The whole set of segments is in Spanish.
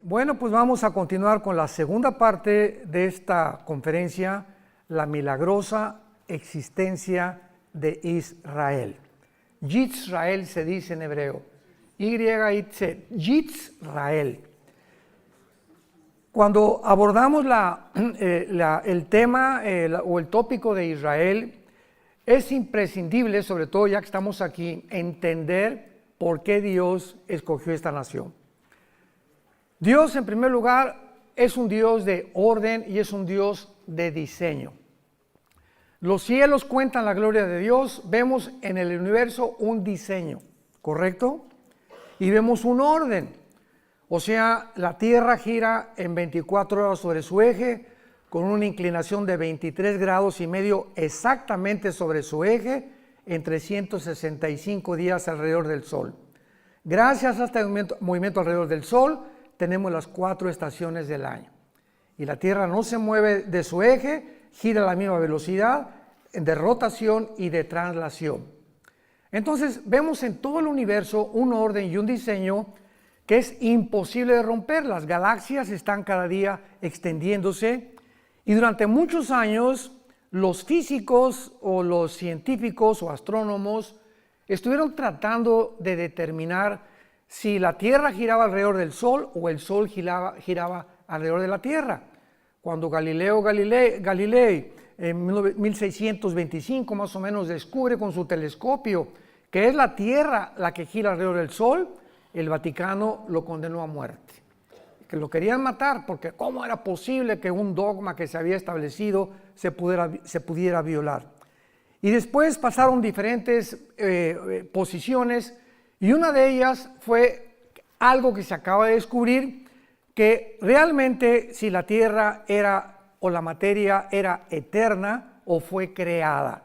Bueno, pues vamos a continuar con la segunda parte de esta conferencia, la milagrosa existencia de Israel. Yisrael se dice en hebreo, Y-I-T, Yisrael. Cuando abordamos el tema o el tópico de Israel, es imprescindible, sobre todo ya que estamos aquí, entender por qué Dios escogió esta nación. Dios, en primer lugar, es un Dios de orden y es un Dios de diseño. Los cielos cuentan la gloria de Dios, vemos en el universo un diseño, ¿correcto? Y vemos un orden, o sea, la Tierra gira en 24 horas sobre su eje, con una inclinación de 23 grados y medio exactamente sobre su eje, en 365 días alrededor del Sol. Gracias a este movimiento alrededor del Sol, tenemos las 4 estaciones del año. Y la Tierra no se mueve de su eje, gira a la misma velocidad de rotación y de traslación. Entonces vemos en todo el universo un orden y un diseño que es imposible de romper. Las galaxias están cada día extendiéndose y durante muchos años los físicos o los científicos o astrónomos estuvieron tratando de determinar si la Tierra giraba alrededor del Sol o el Sol giraba alrededor de la Tierra. Cuando Galileo Galilei en 1625 más o menos descubre con su telescopio que es la Tierra la que gira alrededor del Sol, el Vaticano lo condenó a muerte. Que lo querían matar porque ¿cómo era posible que un dogma que se había establecido se pudiera violar? Y después pasaron diferentes posiciones y una de ellas fue algo que se acaba de descubrir, que realmente si la Tierra o la materia era eterna o fue creada.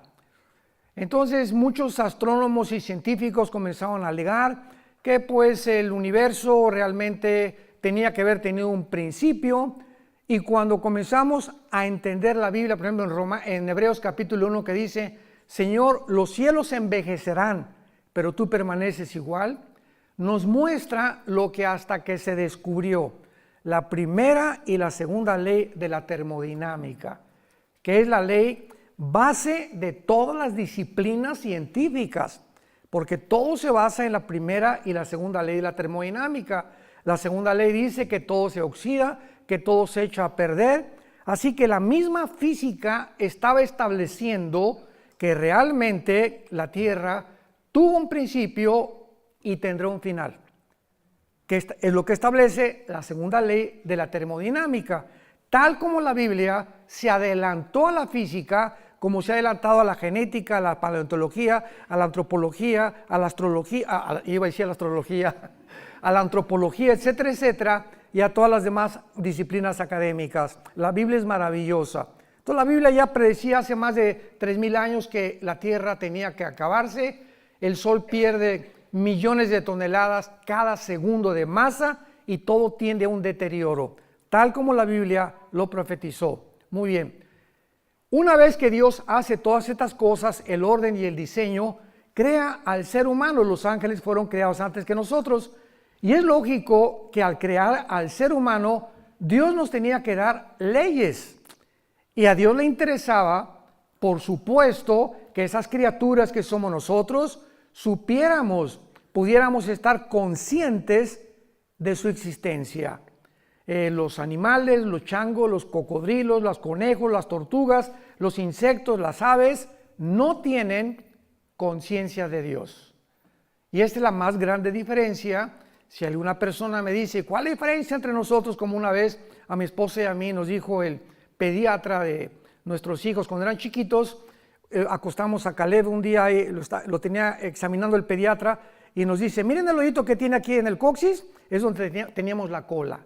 Entonces muchos astrónomos y científicos comenzaron a alegar que pues el universo realmente tenía que haber tenido un principio, y cuando comenzamos a entender la Biblia, por ejemplo en Hebreos capítulo 1 que dice, Señor, los cielos envejecerán, pero tú permaneces igual, nos muestra lo que hasta que se descubrió la primera y la segunda ley de la termodinámica, que es la ley base de todas las disciplinas científicas, porque todo se basa en la primera y la segunda ley de la termodinámica. La segunda ley dice que todo se oxida, que todo se echa a perder, así que la misma física estaba estableciendo que realmente la Tierra tuvo un principio y tendrá un final, que es lo que establece la segunda ley de la termodinámica, tal como la Biblia se adelantó a la física, como se ha adelantado a la genética, a la paleontología, a la antropología, a la astrología, a la antropología, etcétera, etcétera, y a todas las demás disciplinas académicas. La Biblia es maravillosa. Entonces la Biblia ya predecía hace más de 3000 años que la Tierra tenía que acabarse. El Sol pierde millones de toneladas cada segundo de masa y todo tiende a un deterioro, tal como la Biblia lo profetizó. Muy bien. Una vez que Dios hace todas estas cosas, el orden y el diseño, crea al ser humano. Los ángeles fueron creados antes que nosotros. Y es lógico que al crear al ser humano, Dios nos tenía que dar leyes. Y a Dios le interesaba, por supuesto, que esas criaturas que somos nosotros, pudiéramos estar conscientes de su existencia. Los animales, los changos, los cocodrilos, los conejos, las tortugas, los insectos, las aves, no tienen conciencia de Dios. Y esta es la más grande diferencia. Si alguna persona me dice, ¿cuál es la diferencia entre nosotros? Como una vez a mi esposa y a mí nos dijo el pediatra de nuestros hijos cuando eran chiquitos, acostamos a Caleb un día y lo tenía examinando el pediatra y nos dice, miren el hoyito que tiene aquí en el coxis, es donde teníamos la cola.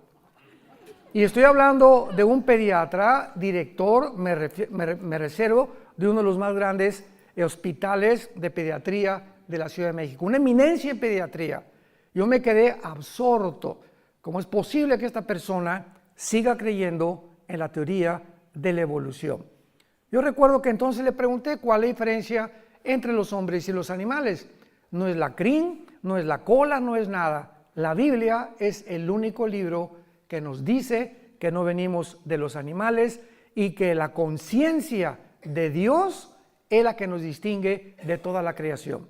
Y estoy hablando de un pediatra, director, me reservo, de uno de los más grandes hospitales de pediatría de la Ciudad de México, una eminencia en pediatría. Yo me quedé absorto. ¿Cómo es posible que esta persona siga creyendo en la teoría de la evolución? Yo recuerdo que entonces le pregunté cuál es la diferencia entre los hombres y los animales. No es la crin, no es la cola, no es nada. La Biblia es el único libro que nos dice que no venimos de los animales y que la conciencia de Dios es la que nos distingue de toda la creación.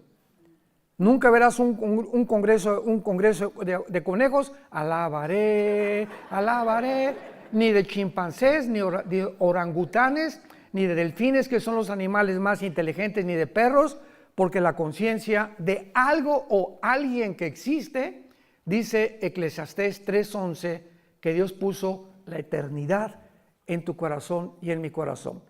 Nunca verás un congreso de conejos, alabaré, alabaré, ni de chimpancés, ni de orangutanes, ni de delfines, que son los animales más inteligentes, ni de perros, porque la conciencia de algo o alguien que existe, dice Eclesiastés 3:11, que Dios puso la eternidad en tu corazón y en mi corazón.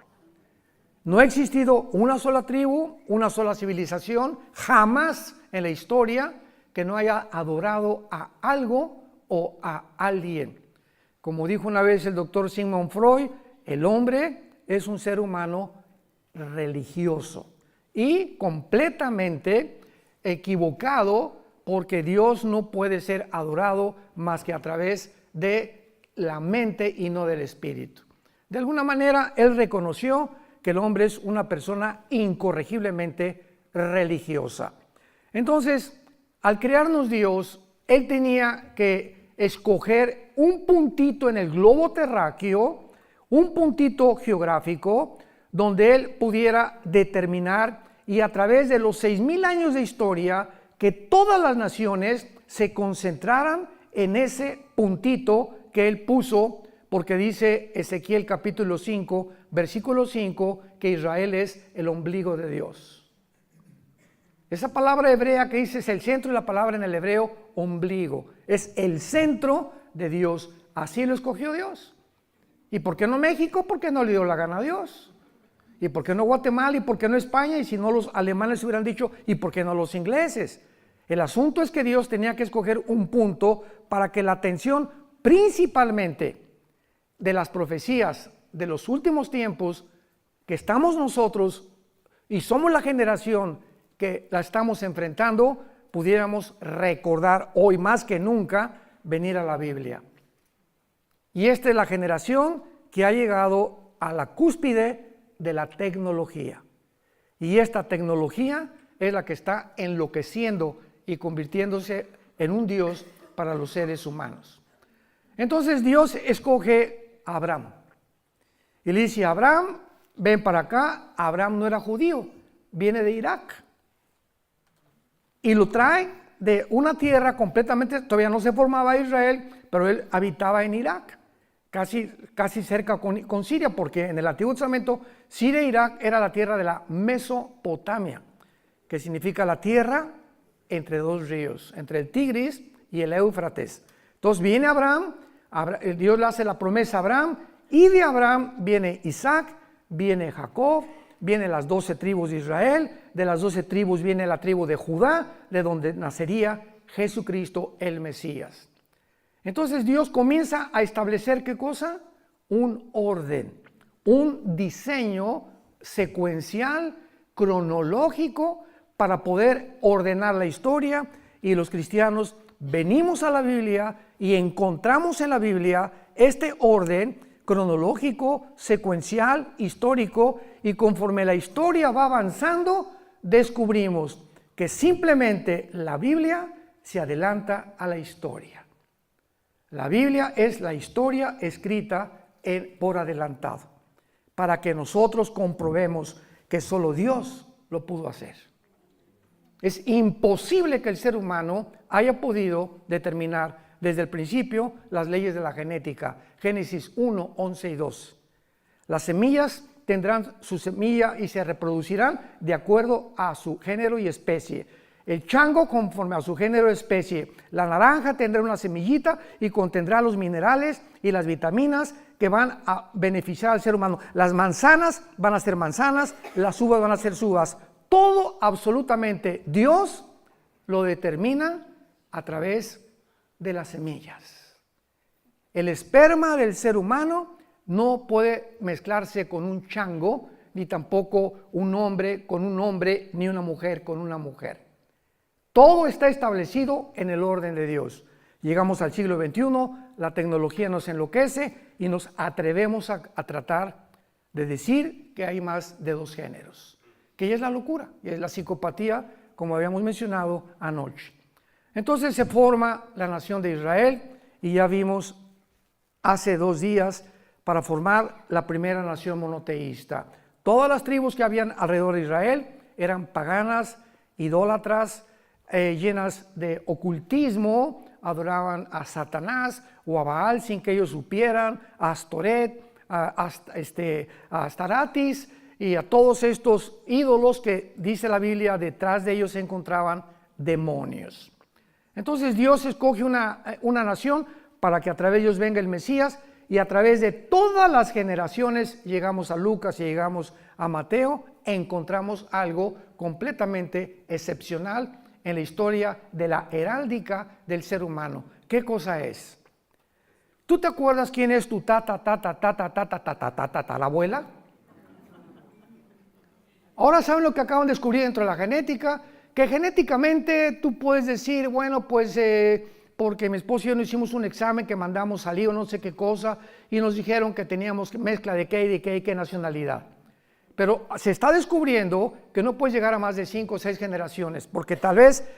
No ha existido una sola tribu, una sola civilización, jamás en la historia que no haya adorado a algo o a alguien. Como dijo una vez el doctor Sigmund Freud, el hombre es un ser humano religioso y completamente equivocado, porque Dios no puede ser adorado más que a través de la mente y no del espíritu. De alguna manera, él reconoció que el hombre es una persona incorregiblemente religiosa. Entonces, al crearnos Dios, él tenía que escoger un puntito en el globo terráqueo, un puntito geográfico, donde él pudiera determinar, y a través de los 6,000 años de historia, que todas las naciones se concentraran en ese puntito que él puso, porque dice Ezequiel capítulo 5, versículo 5, que Israel es el ombligo de Dios. Esa palabra hebrea que dice es el centro, y la palabra en el hebreo ombligo, es el centro de Dios. Así lo escogió Dios. ¿Y por qué no México? Porque no le dio la gana a Dios. ¿Y por qué no Guatemala? ¿Y por qué no España? Y si no, los alemanes hubieran dicho, ¿y por qué no los ingleses? El asunto es que Dios tenía que escoger un punto para que la atención principalmente de las profecías de los últimos tiempos, que estamos nosotros y somos la generación que la estamos enfrentando, pudiéramos recordar hoy más que nunca venir a la Biblia. Y esta es la generación que ha llegado a la cúspide de la tecnología. Y esta tecnología es la que está enloqueciendo y convirtiéndose en un Dios para los seres humanos. Entonces Dios escoge a Abraham. Y le dice a Abraham, ven para acá. Abraham no era judío, viene de Irak. Y lo trae de una tierra completamente, todavía no se formaba Israel, pero él habitaba en Irak, casi cerca con Siria, porque en el Antiguo Testamento Siria e Irak era la tierra de la Mesopotamia, que significa la tierra entre dos ríos, entre el Tigris y el Éufrates. Entonces viene Abraham, Dios le hace la promesa a Abraham, y de Abraham viene Isaac, viene Jacob, vienen las 12 tribus de Israel, de las 12 tribus viene la tribu de Judá, de donde nacería Jesucristo el Mesías. Entonces Dios comienza a establecer, ¿qué cosa? Un orden, un diseño secuencial, cronológico, para poder ordenar la historia, y los cristianos venimos a la Biblia y encontramos en la Biblia este orden cronológico, secuencial, histórico, y conforme la historia va avanzando, descubrimos que simplemente la Biblia se adelanta a la historia. La Biblia es la historia escrita por adelantado, para que nosotros comprobemos que solo Dios lo pudo hacer. Es imposible que el ser humano haya podido determinar desde el principio las leyes de la genética. Génesis 1, 11 y 12. Las semillas tendrán su semilla y se reproducirán de acuerdo a su género y especie. El chango conforme a su género y especie. La naranja tendrá una semillita y contendrá los minerales y las vitaminas que van a beneficiar al ser humano. Las manzanas van a ser manzanas, las uvas van a ser uvas. Todo absolutamente Dios lo determina a través de las semillas. El esperma del ser humano no puede mezclarse con un chango, ni tampoco un hombre con un hombre, ni una mujer con una mujer. Todo está establecido en el orden de Dios. Llegamos al siglo XXI, la tecnología nos enloquece y nos atrevemos a tratar de decir que hay más de dos géneros, que ya es la locura, y es la psicopatía, como habíamos mencionado anoche. Entonces se forma la nación de Israel, y ya vimos hace 2 días para formar la primera nación monoteísta. Todas las tribus que habían alrededor de Israel eran paganas, idólatras, llenas de ocultismo, adoraban a Satanás o a Baal sin que ellos supieran, a Astoret, a Astaratis y a todos estos ídolos que dice la Biblia, detrás de ellos se encontraban demonios. Entonces Dios escoge una nación para que a través de ellos venga el Mesías, y a través de todas las generaciones llegamos a Lucas y llegamos a Mateo, encontramos algo completamente excepcional en la historia de la heráldica del ser humano. ¿Qué cosa es? ¿Tú te acuerdas quién es tu la abuela? Ahora saben lo que acaban de descubrir dentro de la genética, que genéticamente tú puedes decir, bueno, pues porque mi esposo y yo no hicimos un examen que mandamos salir o no sé qué cosa, y nos dijeron que teníamos mezcla de qué nacionalidad. Pero se está descubriendo que no puedes llegar a más de 5 o 6 generaciones, porque tal vez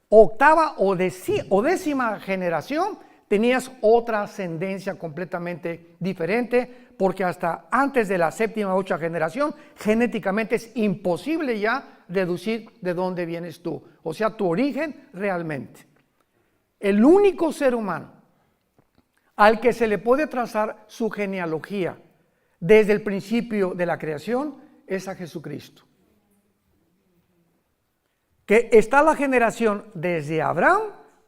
octava o décima generación tenías otra ascendencia completamente diferente, porque hasta antes de la 7ª o 8ª generación, genéticamente es imposible ya deducir de dónde vienes tú, o sea, tu origen realmente. El único ser humano al que se le puede trazar su genealogía desde el principio de la creación es a Jesucristo. Que está la generación desde Abraham,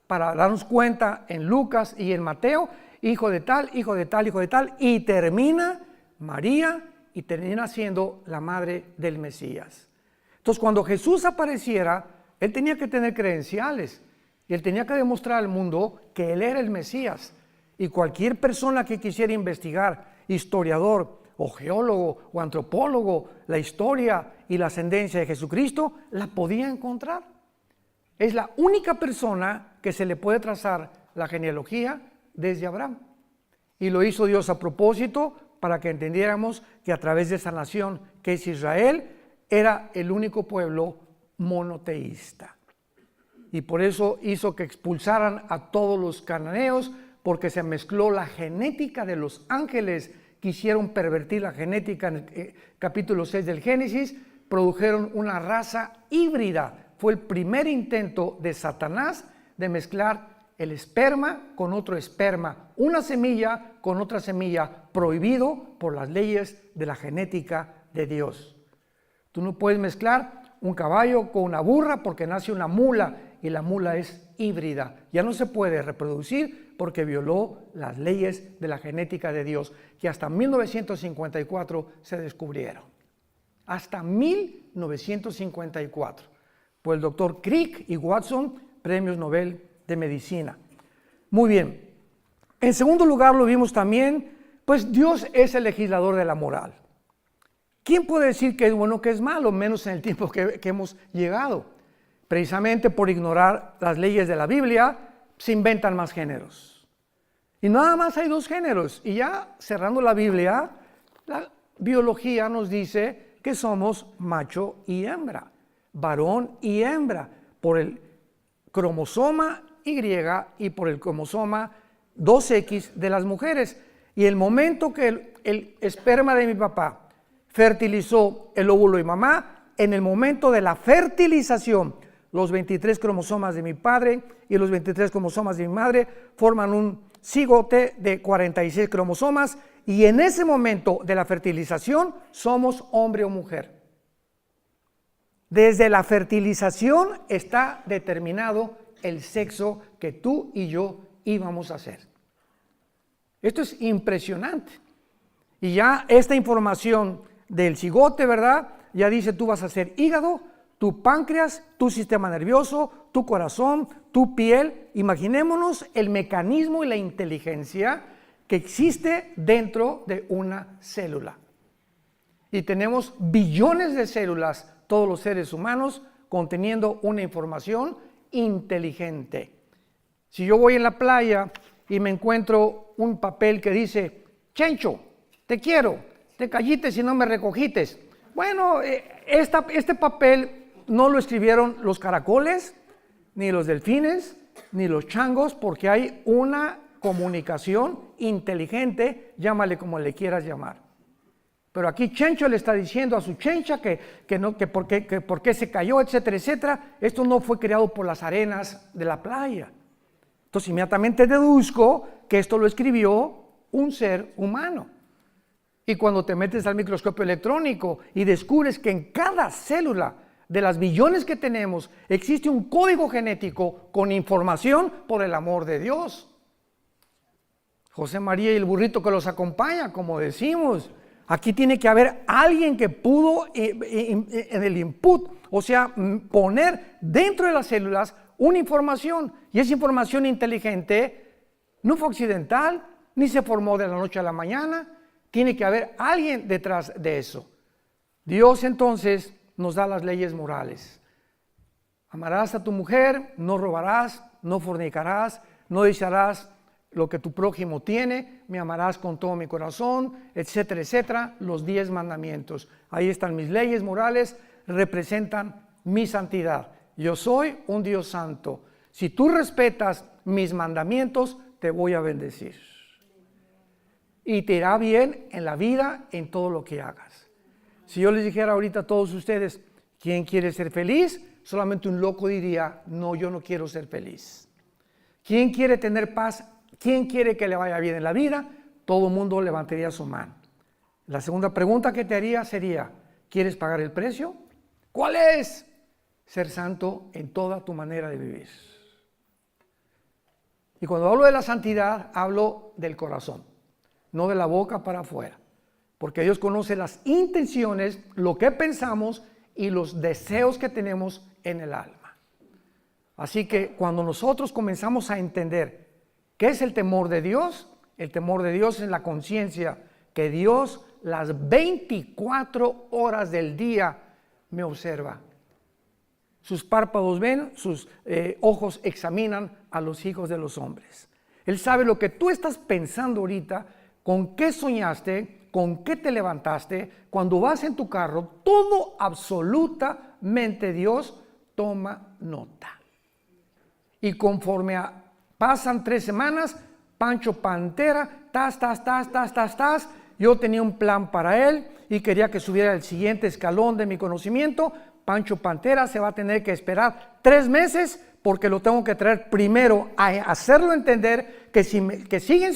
para darnos cuenta en Lucas y en Mateo, hijo de tal, hijo de tal, hijo de tal, y termina María y termina siendo la madre del Mesías. Entonces, cuando Jesús apareciera, él tenía que tener credenciales y él tenía que demostrar al mundo que él era el Mesías. Y cualquier persona que quisiera investigar, historiador o geólogo o antropólogo, la historia y la ascendencia de Jesucristo, la podía encontrar. Es la única persona que se le puede trazar la genealogía desde Abraham. Y lo hizo Dios a propósito para que entendiéramos que a través de esa nación que es Israel, era el único pueblo monoteísta. Y por eso hizo que expulsaran a todos los cananeos, porque se mezcló la genética de los ángeles. Quisieron pervertir la genética en el capítulo 6 del Génesis, produjeron una raza híbrida. Fue el primer intento de Satanás de mezclar el esperma con otro esperma, una semilla con otra semilla, prohibido por las leyes de la genética de Dios. Tú no puedes mezclar un caballo con una burra porque nace una mula y la mula es híbrida. Ya no se puede reproducir porque violó las leyes de la genética de Dios, que hasta 1954 se descubrieron. Hasta 1954. Por el doctor Crick y Watson, premios Nobel de Medicina. Muy bien. En segundo lugar, lo vimos también, pues Dios es el legislador de la moral. ¿Quién puede decir que es bueno o que es malo, menos en el tiempo que hemos llegado? Precisamente por ignorar las leyes de la Biblia, se inventan más géneros. Y nada más hay 2 géneros. Y ya cerrando la Biblia, la biología nos dice que somos macho y hembra, varón y hembra, por el cromosoma Y y por el cromosoma 2X de las mujeres. Y el momento que el esperma de mi papá fertilizó el óvulo de mamá, en el momento de la fertilización, los 23 cromosomas de mi padre y los 23 cromosomas de mi madre forman un cigote de 46 cromosomas, y en ese momento de la fertilización somos hombre o mujer. Desde la fertilización está determinado el sexo que tú y yo íbamos a hacer. Esto es impresionante. Y ya esta información del cigote, ¿verdad? Ya dice, tú vas a ser hígado, tu páncreas, tu sistema nervioso, tu corazón, tu piel. Imaginémonos el mecanismo y la inteligencia que existe dentro de una célula. Y tenemos billones de células, todos los seres humanos, conteniendo una información inteligente. Si yo voy en la playa y me encuentro un papel que dice, Chencho, te quiero, te callites y no me recogites. Bueno, este papel no lo escribieron los caracoles, ni los delfines, ni los changos, porque hay una comunicación inteligente, llámale como le quieras llamar. Pero aquí Chencho le está diciendo a su chencha que por qué se cayó, etcétera, etcétera. Esto no fue creado por las arenas de la playa. Entonces inmediatamente deduzco que esto lo escribió un ser humano. Y cuando te metes al microscopio electrónico y descubres que en cada célula de las billones que tenemos existe un código genético con información por el amor de Dios. José María y el burrito que los acompaña, como decimos. Aquí tiene que haber alguien que pudo en el input, o sea, poner dentro de las células una información. Y esa información inteligente no fue accidental, ni se formó de la noche a la mañana. Tiene que haber alguien detrás de eso. Dios entonces nos da las leyes morales. Amarás a tu mujer, no robarás, no fornicarás, no desearás lo que tu prójimo tiene, me amarás con todo mi corazón, etcétera, etcétera. Los 10 mandamientos. Ahí están mis leyes morales, representan mi santidad. Yo soy un Dios santo. Si tú respetas mis mandamientos, te voy a bendecir. Y te irá bien en la vida, en todo lo que hagas. Si yo les dijera ahorita a todos ustedes, ¿quién quiere ser feliz? Solamente un loco diría, no, yo no quiero ser feliz. ¿Quién quiere tener paz? ¿Quién quiere que le vaya bien en la vida? Todo el mundo levantaría su mano. La segunda pregunta que te haría sería, ¿quieres pagar el precio? ¿Cuál es? Ser santo en toda tu manera de vivir. Y cuando hablo de la santidad, hablo del corazón, no de la boca para afuera. Porque Dios conoce las intenciones, lo que pensamos y los deseos que tenemos en el alma. Así que cuando nosotros comenzamos a entender qué es el temor de Dios es la conciencia que Dios las 24 horas del día me observa. Sus párpados ven, sus ojos examinan a los hijos de los hombres. Él sabe lo que tú estás pensando ahorita, con qué soñaste, con qué te levantaste, cuando vas en tu carro, todo absolutamente Dios toma nota. Y conforme pasan 3 semanas, Pancho Pantera, yo tenía un plan para él y quería que subiera al siguiente escalón de mi conocimiento. Pancho Pantera se va a tener que esperar 3 meses porque lo tengo que traer primero a hacerlo entender que que sigue en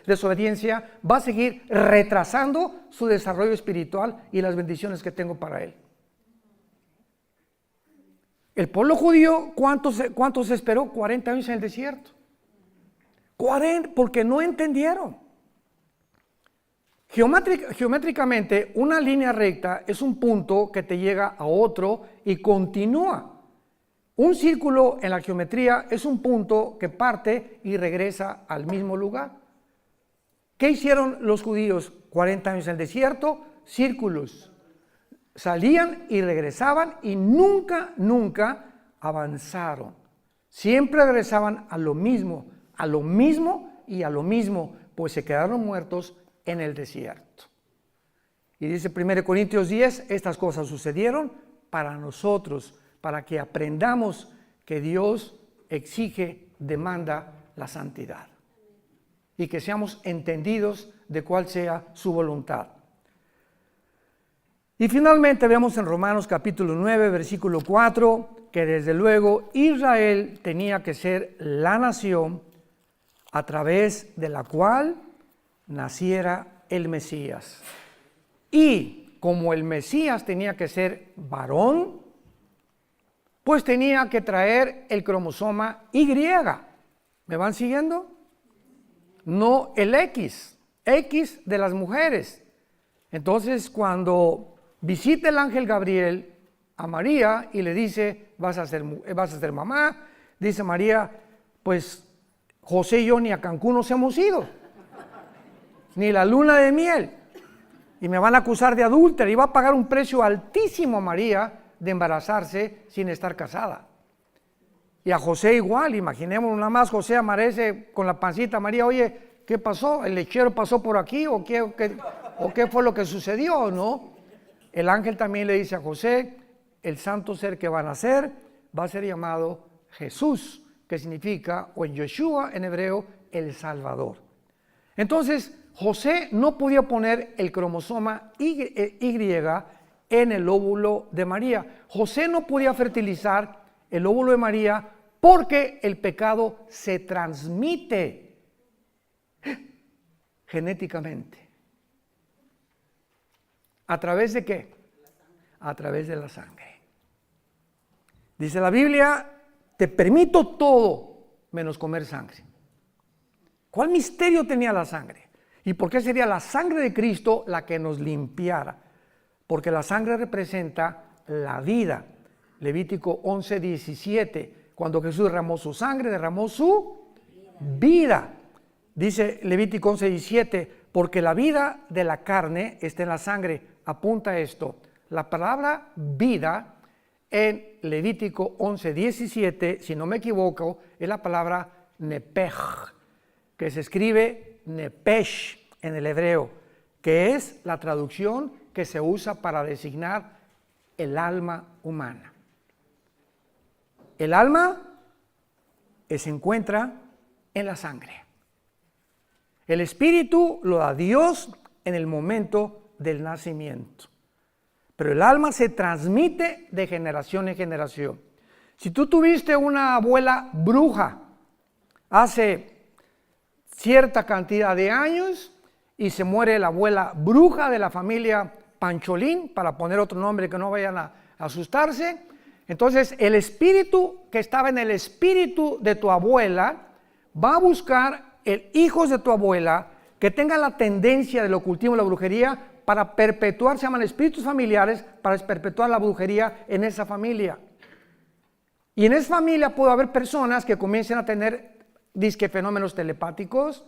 desobediencia, va a seguir retrasando su desarrollo espiritual y las bendiciones que tengo para él. El pueblo judío, ¿cuántos esperó? 40 años en el desierto. 40, porque no entendieron. Geométricamente, una línea recta es un punto que te llega a otro y continúa. Un círculo en la geometría es un punto que parte y regresa al mismo lugar. ¿Qué hicieron los judíos? 40 años en el desierto, círculos. Salían y regresaban y nunca avanzaron. Siempre regresaban a lo mismo y a lo mismo, pues se quedaron muertos en el desierto. Y dice 1 Corintios 10, estas cosas sucedieron para nosotros, para que aprendamos que Dios exige, demanda la santidad y que seamos entendidos de cuál sea su voluntad. Y finalmente vemos en Romanos capítulo 9, versículo 4, que desde luego Israel tenía que ser la nación a través de la cual naciera el Mesías. Y como el Mesías tenía que ser varón, pues tenía que traer el cromosoma Y. ¿Me van siguiendo? No el X de las mujeres. Entonces, cuando visita el ángel Gabriel a María y le dice, vas a ser mamá, dice María, pues José y yo ni a Cancún nos hemos ido, ni la luna de miel, y me van a acusar de adúltera, y va a pagar un precio altísimo a María de embarazarse sin estar casada. Y a José igual, imaginémonos nada más, José amanece con la pancita, María, oye, ¿qué pasó? ¿El lechero pasó por aquí o qué fue lo que sucedió, no? El ángel también le dice a José, el santo ser que va a nacer va a ser llamado Jesús, que significa, o en Yeshua en hebreo, el Salvador. Entonces, José no podía poner el cromosoma Y en el óvulo de María. José no podía fertilizar el óvulo de María porque el pecado se transmite genéticamente. ¿A través de qué? A través de la sangre. Dice la Biblia, te permito todo menos comer sangre. ¿Cuál misterio tenía la sangre? ¿Y por qué sería la sangre de Cristo la que nos limpiara? Porque la sangre representa la vida. Levítico 11:17, cuando Jesús derramó su sangre, derramó su vida. Dice Levítico 11:17, porque la vida de la carne está en la sangre. Apunta esto. La palabra vida en Levítico 11:17, si no me equivoco, es la palabra nepej, que se escribe nepesh en el hebreo, que es la traducción que se usa para designar el alma humana. El alma se encuentra en la sangre. El espíritu lo da Dios en el momento del nacimiento. Pero el alma se transmite de generación en generación. Si tú tuviste una abuela bruja hace cierta cantidad de años y se muere la abuela bruja de la familia Pancholín, para poner otro nombre que no vayan a asustarse, entonces el espíritu que estaba en el espíritu de tu abuela va a buscar hijos de tu abuela que tengan la tendencia del ocultismo y la brujería para perpetuar, se llaman espíritus familiares, para perpetuar la brujería en esa familia. Y en esa familia puede haber personas que comiencen a tener disque fenómenos telepáticos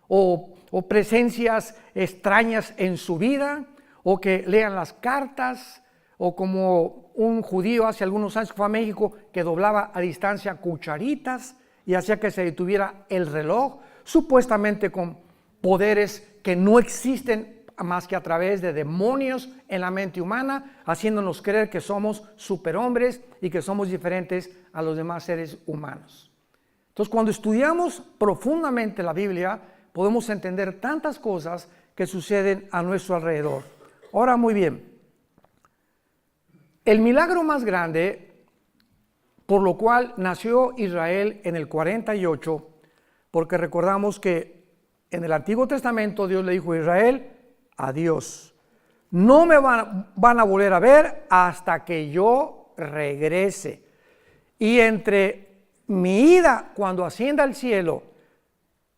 o presencias extrañas en su vida, o que lean las cartas, o como un judío hace algunos años que fue a México que doblaba a distancia cucharitas y hacía que se detuviera el reloj, supuestamente con poderes que no existen más que a través de demonios en la mente humana, haciéndonos creer que somos superhombres y que somos diferentes a los demás seres humanos. Entonces, cuando estudiamos profundamente la Biblia, podemos entender tantas cosas que suceden a nuestro alrededor. Ahora, muy bien, el milagro más grande por lo cual nació Israel en el 48, porque recordamos que en el Antiguo Testamento Dios le dijo a Israel, adiós, no me van a volver a ver hasta que yo regrese. Y entre mi ida cuando ascienda al cielo,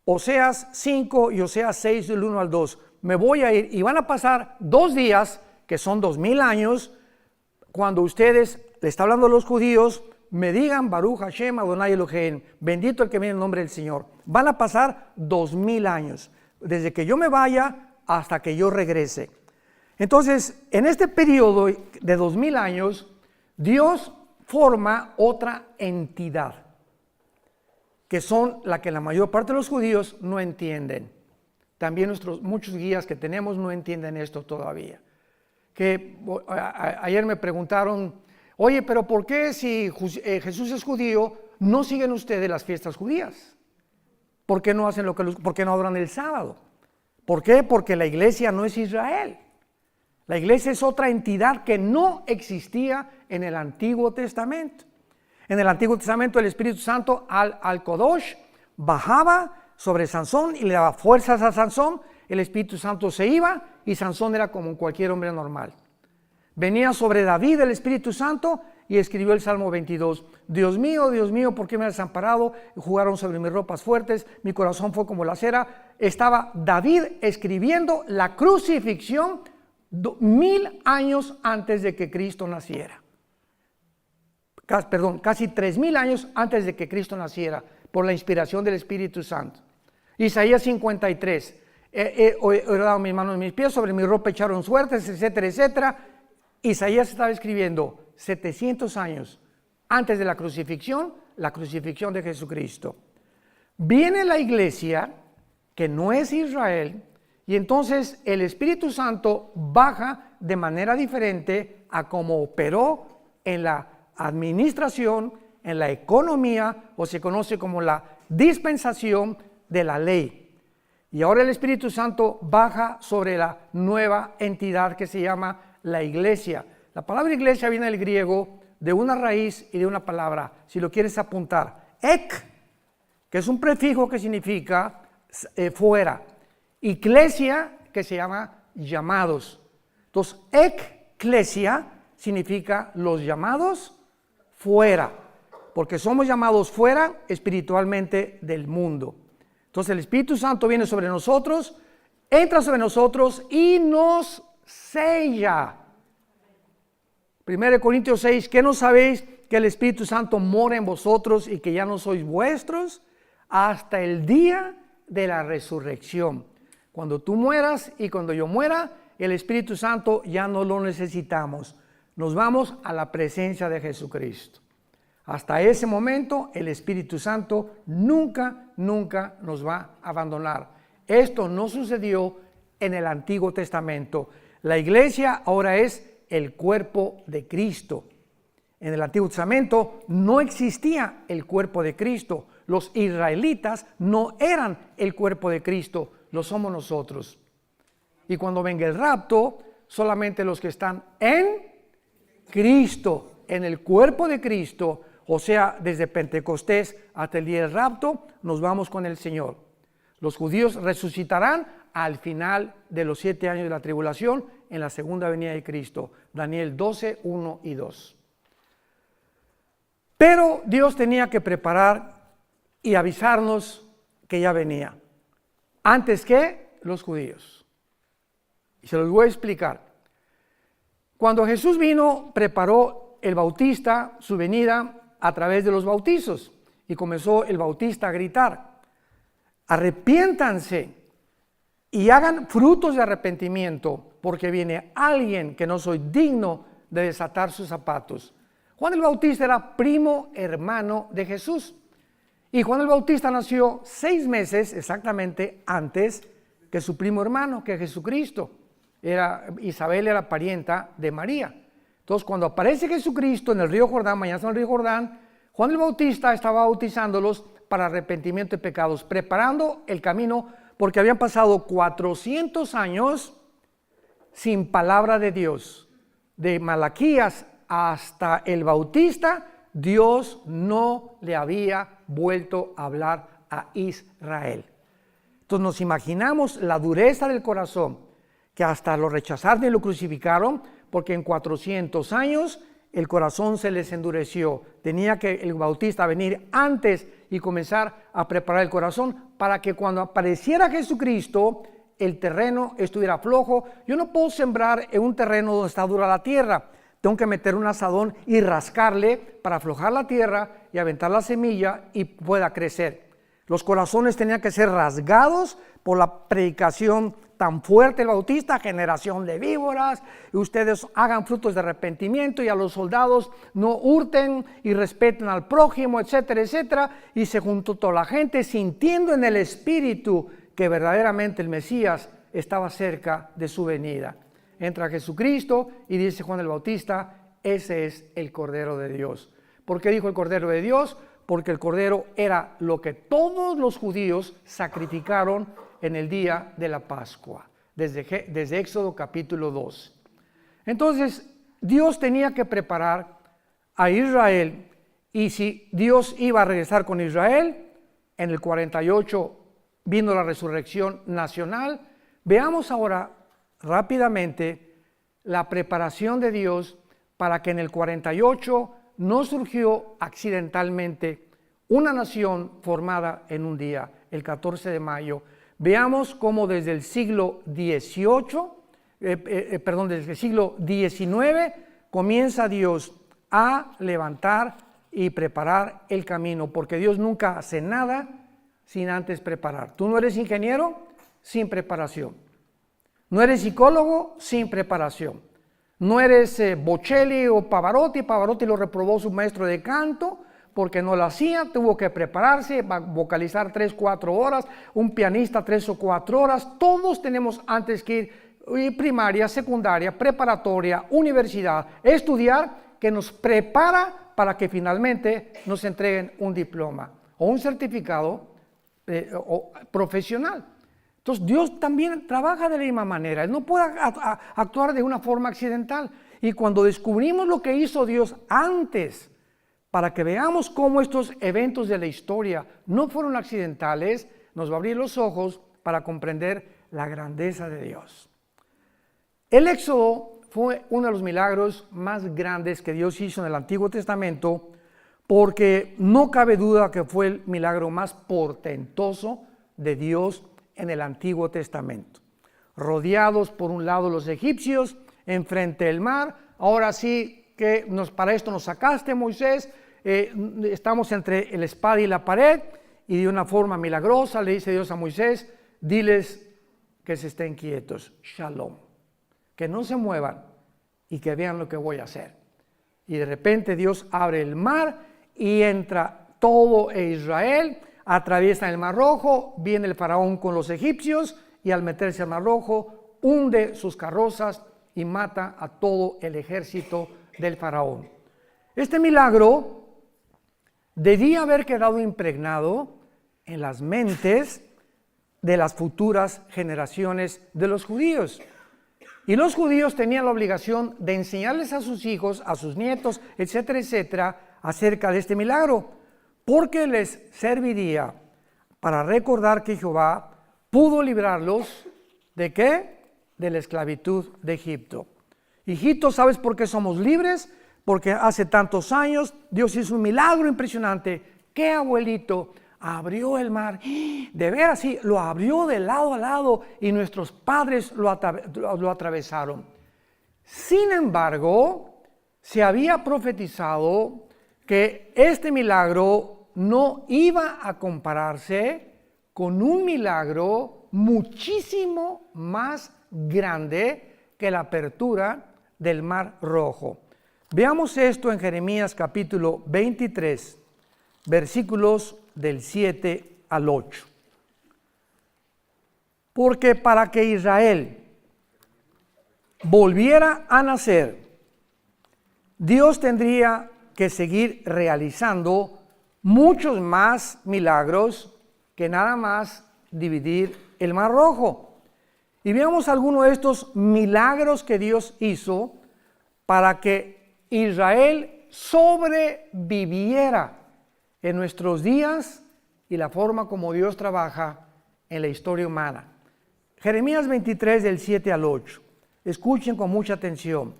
Oseas 5 y Oseas 6 del 1 al 2, me voy a ir y van a pasar 2 días, que son 2000 años, cuando ustedes, le está hablando a los judíos, me digan Baruch Hashem Adonai Elohim, bendito el que viene en el nombre del Señor. Van a pasar 2000 años, desde que yo me vaya hasta que yo regrese. Entonces, en este periodo de 2000 años, Dios forma otra entidad, que son la que la mayor parte de los judíos no entienden. También muchos guías que tenemos no entienden esto todavía. Que ayer me preguntaron, oye, pero ¿por qué si Jesús es judío, no siguen ustedes las fiestas judías? ¿Por qué no hacen por qué no adoran el sábado? ¿Por qué? Porque la iglesia no es Israel. La iglesia es otra entidad que no existía en el Antiguo Testamento. En el Antiguo Testamento el Espíritu Santo al Kodosh bajaba sobre Sansón y le daba fuerzas a Sansón. El Espíritu Santo se iba y Sansón era como cualquier hombre normal. Venía sobre David el Espíritu Santo y escribió el Salmo 22. Dios mío, ¿por qué me has desamparado? Jugaron sobre mis ropas fuertes, mi corazón fue como la cera. Estaba David escribiendo la crucifixión 1000 años antes de que Cristo naciera. Casi 3000 años antes de que Cristo naciera, por la inspiración del Espíritu Santo. Isaías 53. He dado mis manos y mis pies, sobre mi ropa echaron suertes, etcétera, etcétera. Isaías estaba escribiendo 700 años antes de la crucifixión de Jesucristo. Viene la iglesia, que no es Israel, y entonces el Espíritu Santo baja de manera diferente a como operó en la administración, en la economía, o se conoce como la dispensación de la ley. Y ahora el Espíritu Santo baja sobre la nueva entidad que se llama la iglesia. La palabra iglesia viene del griego de una raíz y de una palabra, si lo quieres apuntar, ek, que es un prefijo que significa fuera, iglesia, que se llama llamados. Entonces, eklesia significa los llamados fuera, porque somos llamados fuera espiritualmente del mundo. Entonces el Espíritu Santo viene sobre nosotros, entra sobre nosotros y nos sella. 1 Corintios 6, ¿qué no sabéis que el Espíritu Santo mora en vosotros y que ya no sois vuestros hasta el día de la resurrección? Cuando tú mueras y cuando yo muera, el Espíritu Santo ya no lo necesitamos. Nos vamos a la presencia de Jesucristo. Hasta ese momento, el Espíritu Santo nunca nos va a abandonar. Esto no sucedió en el Antiguo Testamento. La iglesia ahora es el cuerpo de Cristo. En el Antiguo Testamento no existía el cuerpo de Cristo. Los israelitas no eran el cuerpo de Cristo, lo somos nosotros. Y cuando venga el rapto, solamente los que están en Cristo, en el cuerpo de Cristo, o sea, desde Pentecostés hasta el día del rapto, nos vamos con el Señor. Los judíos resucitarán al final de los 7 años de la tribulación en la segunda venida de Cristo. Daniel 12, 1 y 2. Pero Dios tenía que preparar y avisarnos que ya venía, antes que los judíos. Y se los voy a explicar. Cuando Jesús vino, preparó el Bautista su venida a través de los bautizos, y comenzó el Bautista a gritar: arrepiéntanse y hagan frutos de arrepentimiento, porque viene alguien que no soy digno de desatar sus zapatos. Juan el Bautista era primo hermano de Jesús, y Juan el Bautista nació 6 meses exactamente antes que su primo hermano, que Jesucristo. Isabel era parienta de María. Entonces, cuando aparece Jesucristo en el río Jordán, mañana en el río Jordán, Juan el Bautista estaba bautizándolos para arrepentimiento de pecados, preparando el camino, porque habían pasado 400 años sin palabra de Dios. De Malaquías hasta el Bautista, Dios no le había vuelto a hablar a Israel. Entonces nos imaginamos la dureza del corazón, que hasta lo rechazaron y lo crucificaron, porque en 400 años el corazón se les endureció. Tenía que el Bautista venir antes y comenzar a preparar el corazón para que cuando apareciera Jesucristo el terreno estuviera flojo. Yo no puedo sembrar en un terreno donde está dura la tierra. Tengo que meter un asadón y rascarle para aflojar la tierra y aventar la semilla y pueda crecer. Los corazones tenían que ser rasgados por la predicación tan fuerte del Bautista: generación de víboras, y ustedes hagan frutos de arrepentimiento, y a los soldados no hurten y respeten al prójimo, etcétera, etcétera. Y se juntó toda la gente sintiendo en el espíritu que verdaderamente el Mesías estaba cerca de su venida. Entra Jesucristo y dice Juan el Bautista: ese es el Cordero de Dios. ¿Por qué dijo el Cordero de Dios? Porque el Cordero era lo que todos los judíos sacrificaron en el día de la Pascua, desde Éxodo capítulo 2. Entonces, Dios tenía que preparar a Israel, y si Dios iba a regresar con Israel, en el 48 vino la resurrección nacional. Veamos ahora rápidamente la preparación de Dios para que en el 48 no surgió accidentalmente una nación formada en un día, el 14 de mayo. Veamos cómo desde el siglo XVIII, desde el siglo XIX, comienza Dios a levantar y preparar el camino, porque Dios nunca hace nada sin antes preparar. Tú no eres ingeniero sin preparación. No eres psicólogo sin preparación. No eres Bocelli o Pavarotti. Pavarotti lo reprobó su maestro de canto porque no lo hacía, tuvo que prepararse, vocalizar 3-4 horas, un pianista 3 o 4 horas. Todos tenemos antes que ir primaria, secundaria, preparatoria, universidad, estudiar, que nos prepara para que finalmente nos entreguen un diploma o un certificado profesional. Entonces Dios también trabaja de la misma manera. Él no puede actuar de una forma accidental. Y cuando descubrimos lo que hizo Dios antes, para que veamos cómo estos eventos de la historia no fueron accidentales, nos va a abrir los ojos para comprender la grandeza de Dios. El Éxodo fue uno de los milagros más grandes que Dios hizo en el Antiguo Testamento, porque no cabe duda que fue el milagro más portentoso de Dios en el Antiguo Testamento. Rodeados por un lado los egipcios, enfrente del mar, ahora sí que para esto nos sacaste, Moisés, estamos entre la espada y la pared, y de una forma milagrosa le dice Dios a Moisés, diles que se estén quietos, shalom, que no se muevan y que vean lo que voy a hacer. Y de repente Dios abre el mar y entra todo Israel, atraviesa el Mar Rojo, viene el faraón con los egipcios y al meterse al Mar Rojo hunde sus carrozas y mata a todo el ejército del faraón. Este milagro debía haber quedado impregnado en las mentes de las futuras generaciones de los judíos. Y los judíos tenían la obligación de enseñarles a sus hijos, a sus nietos, etcétera, etcétera, acerca de este milagro, porque les serviría para recordar que Jehová pudo librarlos ¿de qué? De la esclavitud de Egipto. Hijito, ¿sabes por qué somos libres? Porque hace tantos años Dios hizo un milagro impresionante. ¿Qué abuelito? Abrió el mar, de veras sí, lo abrió de lado a lado y nuestros padres lo atravesaron. Sin embargo, se había profetizado que este milagro no iba a compararse con un milagro muchísimo más grande que la apertura del Mar Rojo. Veamos esto en Jeremías capítulo 23, versículos del 7 al 8. Porque para que Israel volviera a nacer, Dios tendría que seguir realizando muchos más milagros que nada más dividir el Mar Rojo. Y veamos algunos de estos milagros que Dios hizo para que Israel sobreviviera en nuestros días y la forma como Dios trabaja en la historia humana. Jeremías 23 del 7 al 8. Escuchen con mucha atención.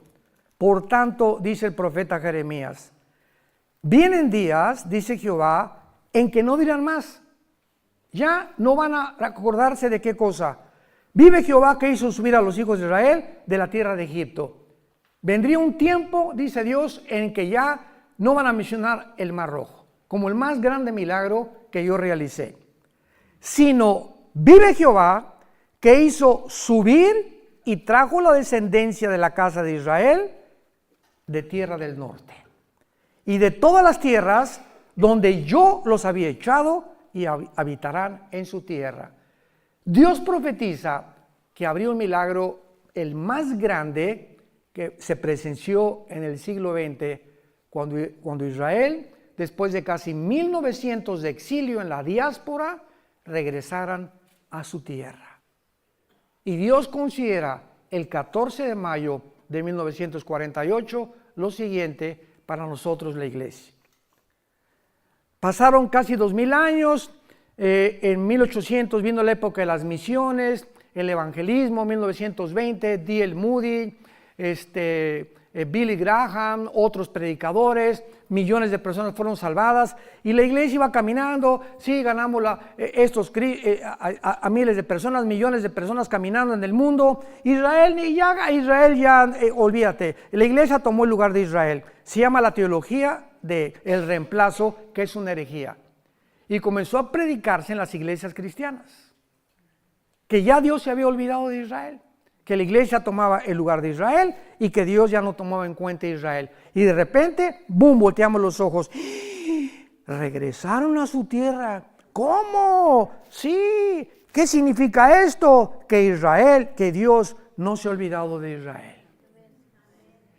Por tanto, dice el profeta Jeremías, vienen días, dice Jehová, en que no dirán más. Ya no van a acordarse de qué cosa. Vive Jehová que hizo subir a los hijos de Israel de la tierra de Egipto. Vendría un tiempo, dice Dios, en que ya no van a mencionar el Mar Rojo como el más grande milagro que yo realicé, sino vive Jehová que hizo subir y trajo la descendencia de la casa de Israel de tierra del norte y de todas las tierras donde yo los había echado y habitarán en su tierra. Dios profetiza que habría un milagro, el más grande que se presenció en el siglo XX, cuando Israel, después de casi 1900 de exilio en la diáspora, regresaran a su tierra. Y Dios considera el 14 de mayo de 1948 lo siguiente para nosotros la iglesia. Pasaron casi 2000 años, en 1800 vino la época de las misiones, el evangelismo, 1920, D.L. Moody, Billy Graham, otros predicadores, millones de personas fueron salvadas y la iglesia iba caminando, sí, ganamos a miles de personas, millones de personas caminando en el mundo. Israel ya, olvídate, la iglesia tomó el lugar de Israel. Se llama la teología del reemplazo, que es una herejía. Y comenzó a predicarse en las iglesias cristianas, que ya Dios se había olvidado de Israel, que la iglesia tomaba el lugar de Israel y que Dios ya no tomaba en cuenta a Israel. Y de repente, ¡boom!, volteamos los ojos. Regresaron a su tierra. ¿Cómo? Sí. ¿Qué significa esto? Que Dios no se ha olvidado de Israel.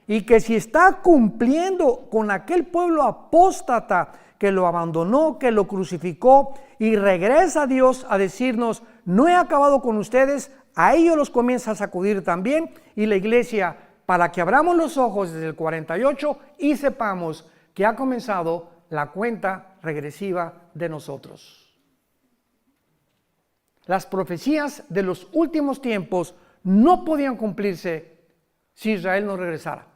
y que si está cumpliendo con aquel pueblo apóstata que lo abandonó, que lo crucificó y regresa a Dios a decirnos, no he acabado con ustedes, a ellos los comienza a sacudir también, y la iglesia, para que abramos los ojos desde el 48 y sepamos que ha comenzado la cuenta regresiva de nosotros. Las profecías de los últimos tiempos no podían cumplirse si Israel no regresara.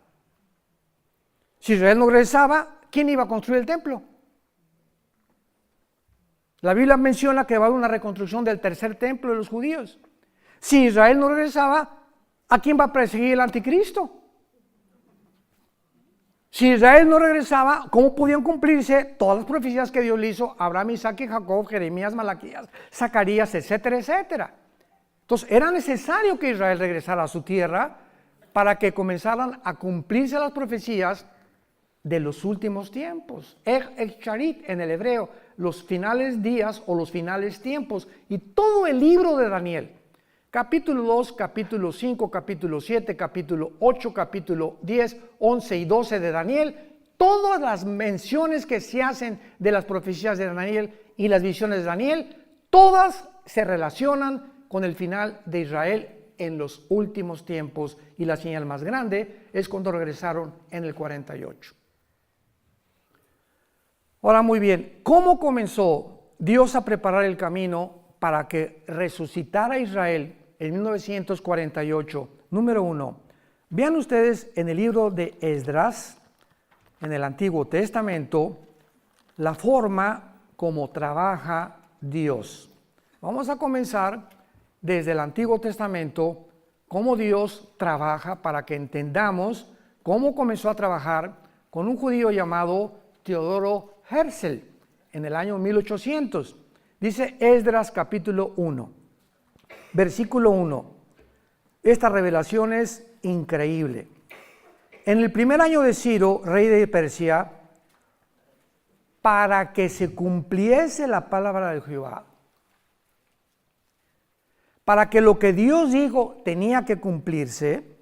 Si Israel no regresaba, ¿quién iba a construir el templo? La Biblia menciona que va a haber una reconstrucción del tercer templo de los judíos. Si Israel no regresaba, ¿a quién va a perseguir el anticristo? Si Israel no regresaba, ¿cómo podían cumplirse todas las profecías que Dios le hizo a Abraham, Isaac y Jacob, Jeremías, Malaquías, Zacarías, etcétera, etcétera? Entonces era necesario que Israel regresara a su tierra para que comenzaran a cumplirse las profecías de los últimos tiempos. Charit en el hebreo, los finales días o los finales tiempos, y todo el libro de Daniel. Capítulo 2, capítulo 5, capítulo 7, capítulo 8, capítulo 10, 11 y 12 de Daniel, todas las menciones que se hacen de las profecías de Daniel y las visiones de Daniel, todas se relacionan con el final de Israel en los últimos tiempos, y la señal más grande es cuando regresaron en el 48. Ahora, muy bien, ¿cómo comenzó Dios a preparar el camino para que resucitara Israel en 1948? Número 1, vean ustedes en el libro de Esdras, en el Antiguo Testamento, la forma como trabaja Dios. Vamos a comenzar desde el Antiguo Testamento, cómo Dios trabaja, para que entendamos cómo comenzó a trabajar con un judío llamado Teodoro Herzl en el año 1800. Dice Esdras capítulo 1, versículo 1. Esta revelación es increíble. En el primer año de Ciro, rey de Persia, para que se cumpliese la palabra de Jehová, para que lo que Dios dijo tenía que cumplirse,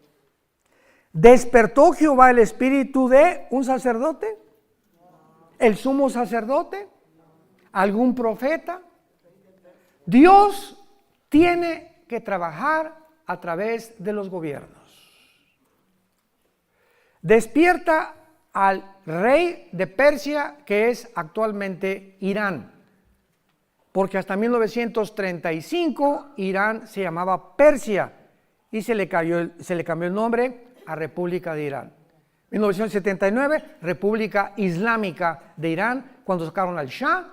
despertó Jehová el espíritu de un sacerdote, el sumo sacerdote, algún profeta. Dios tiene que trabajar a través de los gobiernos. Despierta al rey de Persia, que es actualmente Irán, porque hasta 1935 Irán se llamaba Persia y se le cambió el nombre a República de Irán. 1979, República Islámica de Irán, cuando sacaron al Shah,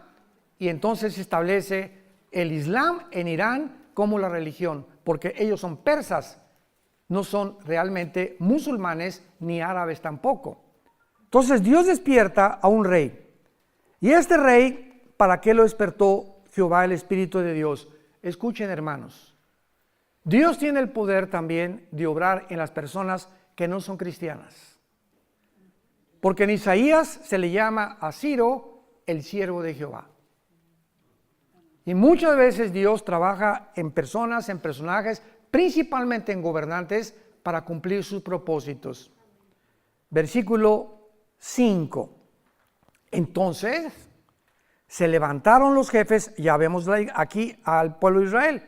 y entonces se establece el Islam en Irán como la religión, porque ellos son persas, no son realmente musulmanes ni árabes tampoco. Entonces Dios despierta a un rey, y este rey, ¿para qué lo despertó Jehová el Espíritu de Dios? Escuchen, hermanos, Dios tiene el poder también de obrar en las personas que no son cristianas. Porque en Isaías se le llama a Ciro el siervo de Jehová. Y muchas veces Dios trabaja en personas, en personajes, principalmente en gobernantes, para cumplir sus propósitos. Versículo 5. Entonces se levantaron los jefes, ya vemos aquí al pueblo de Israel,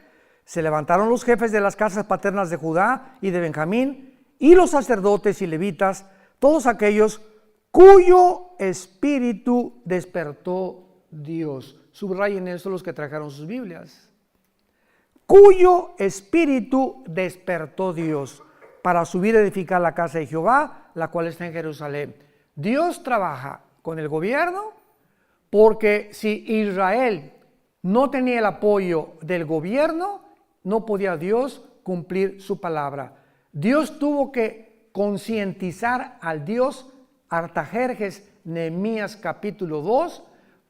se levantaron los jefes de las casas paternas de Judá y de Benjamín, y los sacerdotes y levitas, todos aquellos cuyo espíritu despertó Dios. Subrayen eso los que trajeron sus Biblias. Cuyo espíritu despertó Dios para subir a edificar la casa de Jehová, la cual está en Jerusalén. Dios trabaja con el gobierno, porque si Israel no tenía el apoyo del gobierno, no podía Dios cumplir su palabra. Dios tuvo que concientizar al Dios Artajerjes, Nehemías capítulo 2,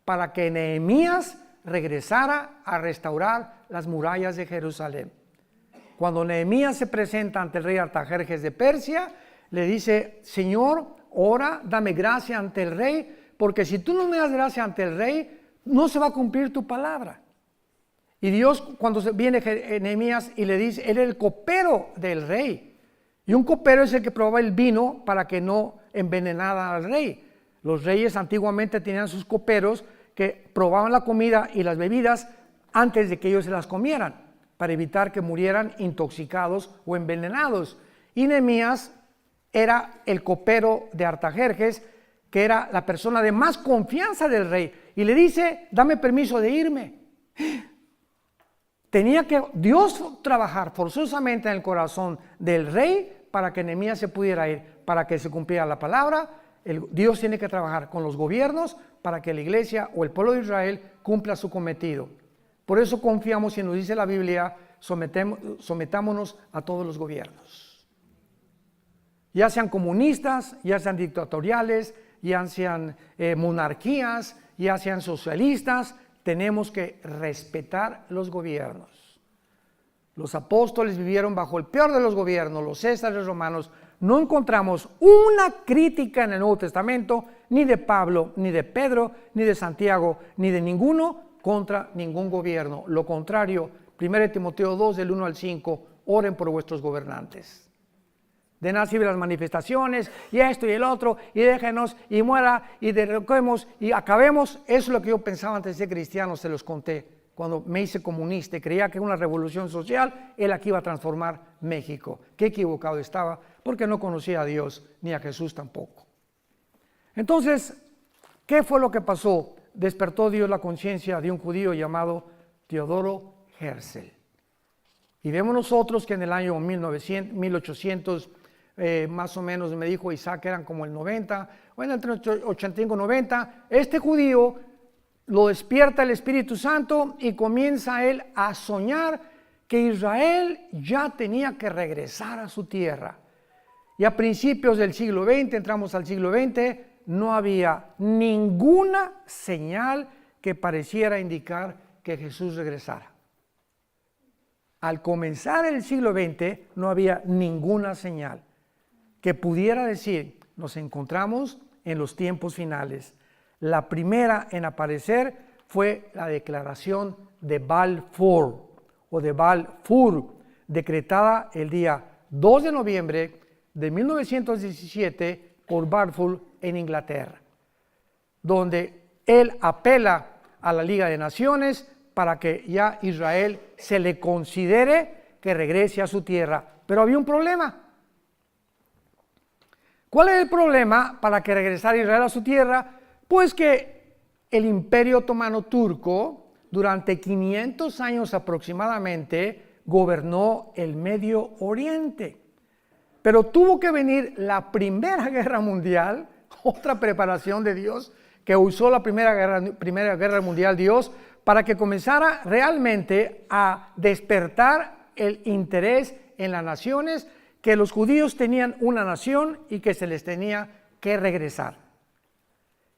para que Nehemías regresara a restaurar las murallas de Jerusalén. Cuando Nehemías se presenta ante el rey Artajerjes de Persia, le dice: Señor, ora, dame gracia ante el rey, porque si tú no me das gracia ante el rey, no se va a cumplir tu palabra. Y Dios, cuando viene Nehemías y le dice, él era el copero del rey, Y un copero es el que probaba el vino para que no envenenara al rey. Los reyes antiguamente tenían sus coperos que probaban la comida y las bebidas antes de que ellos se las comieran, para evitar que murieran intoxicados o envenenados. Y Nehemías era el copero de Artajerjes, que era la persona de más confianza del rey, y le dice: dame permiso de irme. Tenía que Dios trabajar forzosamente en el corazón del rey para que Nehemías se pudiera ir, para que se cumpliera la palabra. Dios tiene que trabajar con los gobiernos para que la iglesia o el pueblo de Israel cumpla su cometido. Por eso confiamos, y nos dice la Biblia, sometámonos a todos los gobiernos, ya sean comunistas, ya sean dictatoriales, ya sean monarquías, ya sean socialistas. Tenemos que respetar los gobiernos. Los apóstoles vivieron bajo el peor de los gobiernos, los césares romanos. No encontramos una crítica en el Nuevo Testamento, ni de Pablo, ni de Pedro, ni de Santiago, ni de ninguno contra ningún gobierno. Lo contrario, 1 Timoteo 2, del 1 al 5, oren por vuestros gobernantes. De nada sirven las manifestaciones, y esto y el otro, y déjenos, y muera, y derroquemos, y acabemos. Eso es lo que yo pensaba antes de ser cristiano, se los conté. Cuando me hice comunista y creía que una revolución social era la que iba a transformar México. Qué equivocado estaba, porque no conocía a Dios, ni a Jesús tampoco. Entonces, ¿qué fue lo que pasó? Despertó Dios la conciencia de un judío llamado Teodoro Herzl. Y vemos nosotros que en el año 1800, más o menos, me dijo Isaac, eran como el 90, bueno, entre 85 y 90, este judío lo despierta el Espíritu Santo y comienza él a soñar que Israel ya tenía que regresar a su tierra. Y a principios del siglo XX, entramos al siglo XX, no había ninguna señal que pareciera indicar que Jesús regresara. Al comenzar el siglo XX no había ninguna señal que pudiera decir: nos encontramos en los tiempos finales. La primera en aparecer fue la declaración de Balfour, o de Balfour, decretada el día 2 de noviembre de 1917 por Balfour en Inglaterra, donde él apela a la Liga de Naciones para que ya Israel se le considere que regrese a su tierra. Pero había un problema. ¿Cuál es el problema para que regresara Israel a su tierra? Pues que el Imperio Otomano Turco, durante 500 años aproximadamente, gobernó el Medio Oriente. Pero tuvo que venir la Primera Guerra Mundial, otra preparación de Dios, que usó la Primera Guerra Mundial Dios, para que comenzara realmente a despertar el interés en las naciones, que los judíos tenían una nación y que se les tenía que regresar.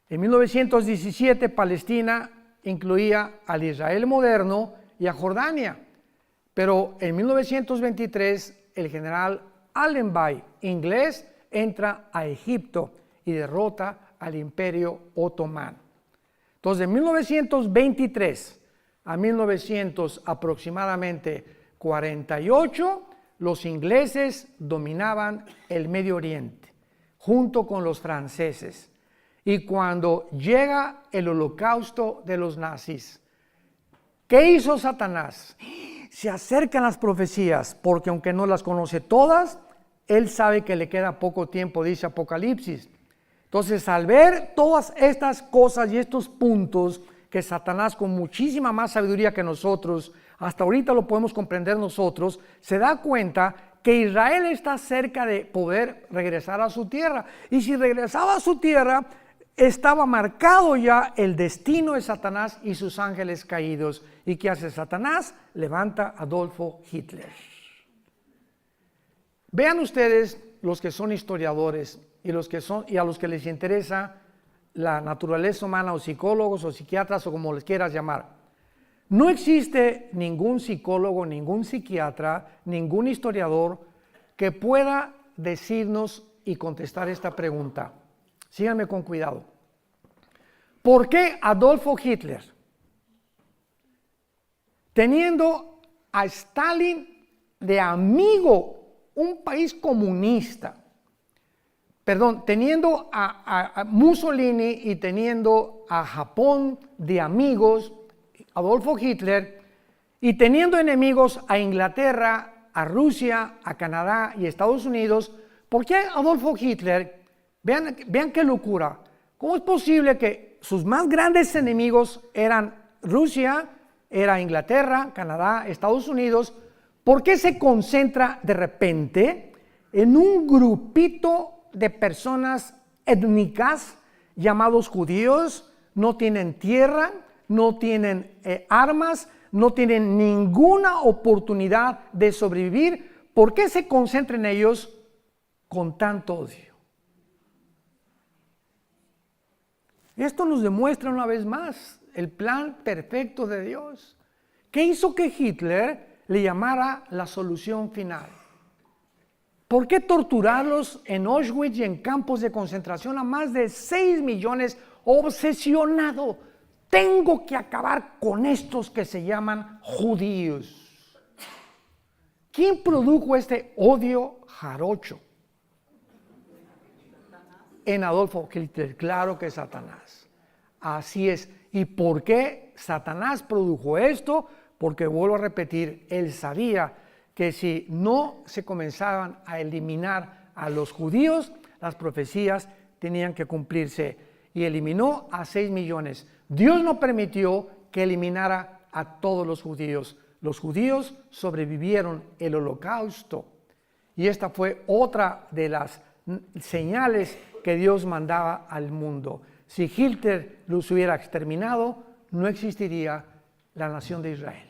En 1917 Palestina incluía al Israel moderno y a Jordania, pero en 1923 el general Allenby, inglés, entra a Egipto y derrota al Imperio Otomano. Entonces, de 1923 a 1900 aproximadamente 48, los ingleses dominaban el Medio Oriente, junto con los franceses. Y cuando llega el holocausto de los nazis, ¿qué hizo Satanás? Se acercan las profecías, porque aunque no las conoce todas, él sabe que le queda poco tiempo, dice Apocalipsis. Entonces, al ver todas estas cosas y estos puntos que Satanás, con muchísima más sabiduría que nosotros, hasta ahorita lo podemos comprender nosotros, se da cuenta que Israel está cerca de poder regresar a su tierra. Y si regresaba a su tierra, estaba marcado ya el destino de Satanás y sus ángeles caídos. ¿Y qué hace Satanás? Levanta a Adolfo Hitler. Vean ustedes, los que son historiadores y a los que les interesa la naturaleza humana, o psicólogos o psiquiatras, o como les quieras llamar. No existe ningún psicólogo, ningún psiquiatra, ningún historiador que pueda decirnos y contestar esta pregunta. Síganme con cuidado. ¿Por qué Adolfo Hitler, teniendo a Stalin de amigo un país comunista, teniendo a Mussolini y teniendo a Japón de amigos, Adolfo Hitler, y teniendo enemigos a Inglaterra, a Rusia, a Canadá y Estados Unidos, ¿por qué Adolfo Hitler? Vean qué locura. ¿Cómo es posible que sus más grandes enemigos eran Rusia, era Inglaterra, Canadá, Estados Unidos? ¿Por qué se concentra de repente en un grupito de personas étnicas llamados judíos? No tienen tierra, no tienen armas, no tienen ninguna oportunidad de sobrevivir. ¿Por qué se concentra en ellos con tanto odio? Esto nos demuestra una vez más el plan perfecto de Dios. ¿Qué hizo que Hitler le llamara la solución final? ¿Por qué torturarlos en Auschwitz y en campos de concentración a más de 6 millones? Obsesionado, tengo que acabar con estos que se llaman judíos. ¿Quién produjo este odio jarocho? En Adolfo Hitler, claro que Satanás. Así es. ¿Y por qué Satanás produjo esto? Porque vuelvo a repetir, él sabía que si no se comenzaban a eliminar a los judíos, las profecías tenían que cumplirse. Y eliminó a 6 millones. Dios no permitió que eliminara a todos los judíos. Los judíos sobrevivieron el holocausto. Y esta fue otra de las señales que Dios mandaba al mundo. Si Hitler los hubiera exterminado, no existiría la nación de Israel.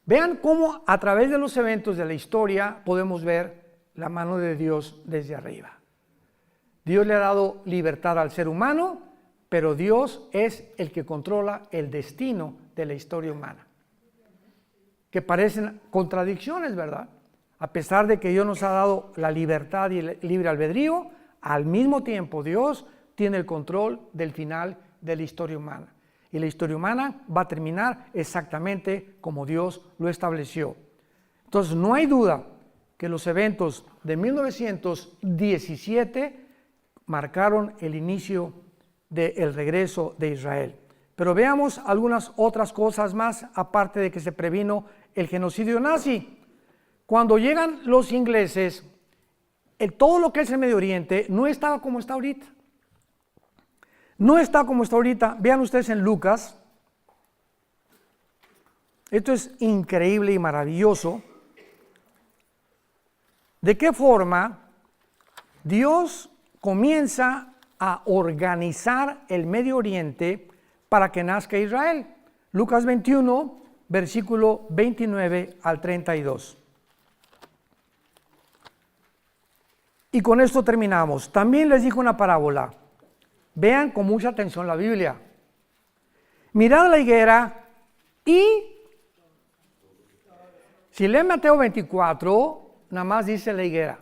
Vean cómo a través de los eventos de la historia podemos ver la mano de Dios desde arriba. Dios le ha dado libertad al ser humano, pero Dios es el que controla el destino de la historia humana. Que parecen contradicciones, ¿verdad? A pesar de que Dios nos ha dado la libertad y el libre albedrío, al mismo tiempo Dios tiene el control del final de la historia humana. Y la historia humana va a terminar exactamente como Dios lo estableció. Entonces, no hay duda que los eventos de 1917 marcaron el inicio del regreso de Israel. Pero veamos algunas otras cosas más, aparte de que se previno el genocidio nazi. Cuando llegan los ingleses, todo lo que es el Medio Oriente no estaba como está ahorita. No está como está ahorita. Vean ustedes en Lucas. Esto es increíble y maravilloso. ¿De qué forma Dios comienza a organizar el Medio Oriente para que nazca Israel? Lucas 21, versículo 29 al 32. Y con esto terminamos. También les dijo una parábola. Vean con mucha atención la Biblia. Mirad la higuera y, si leen Mateo 24, nada más dice la higuera.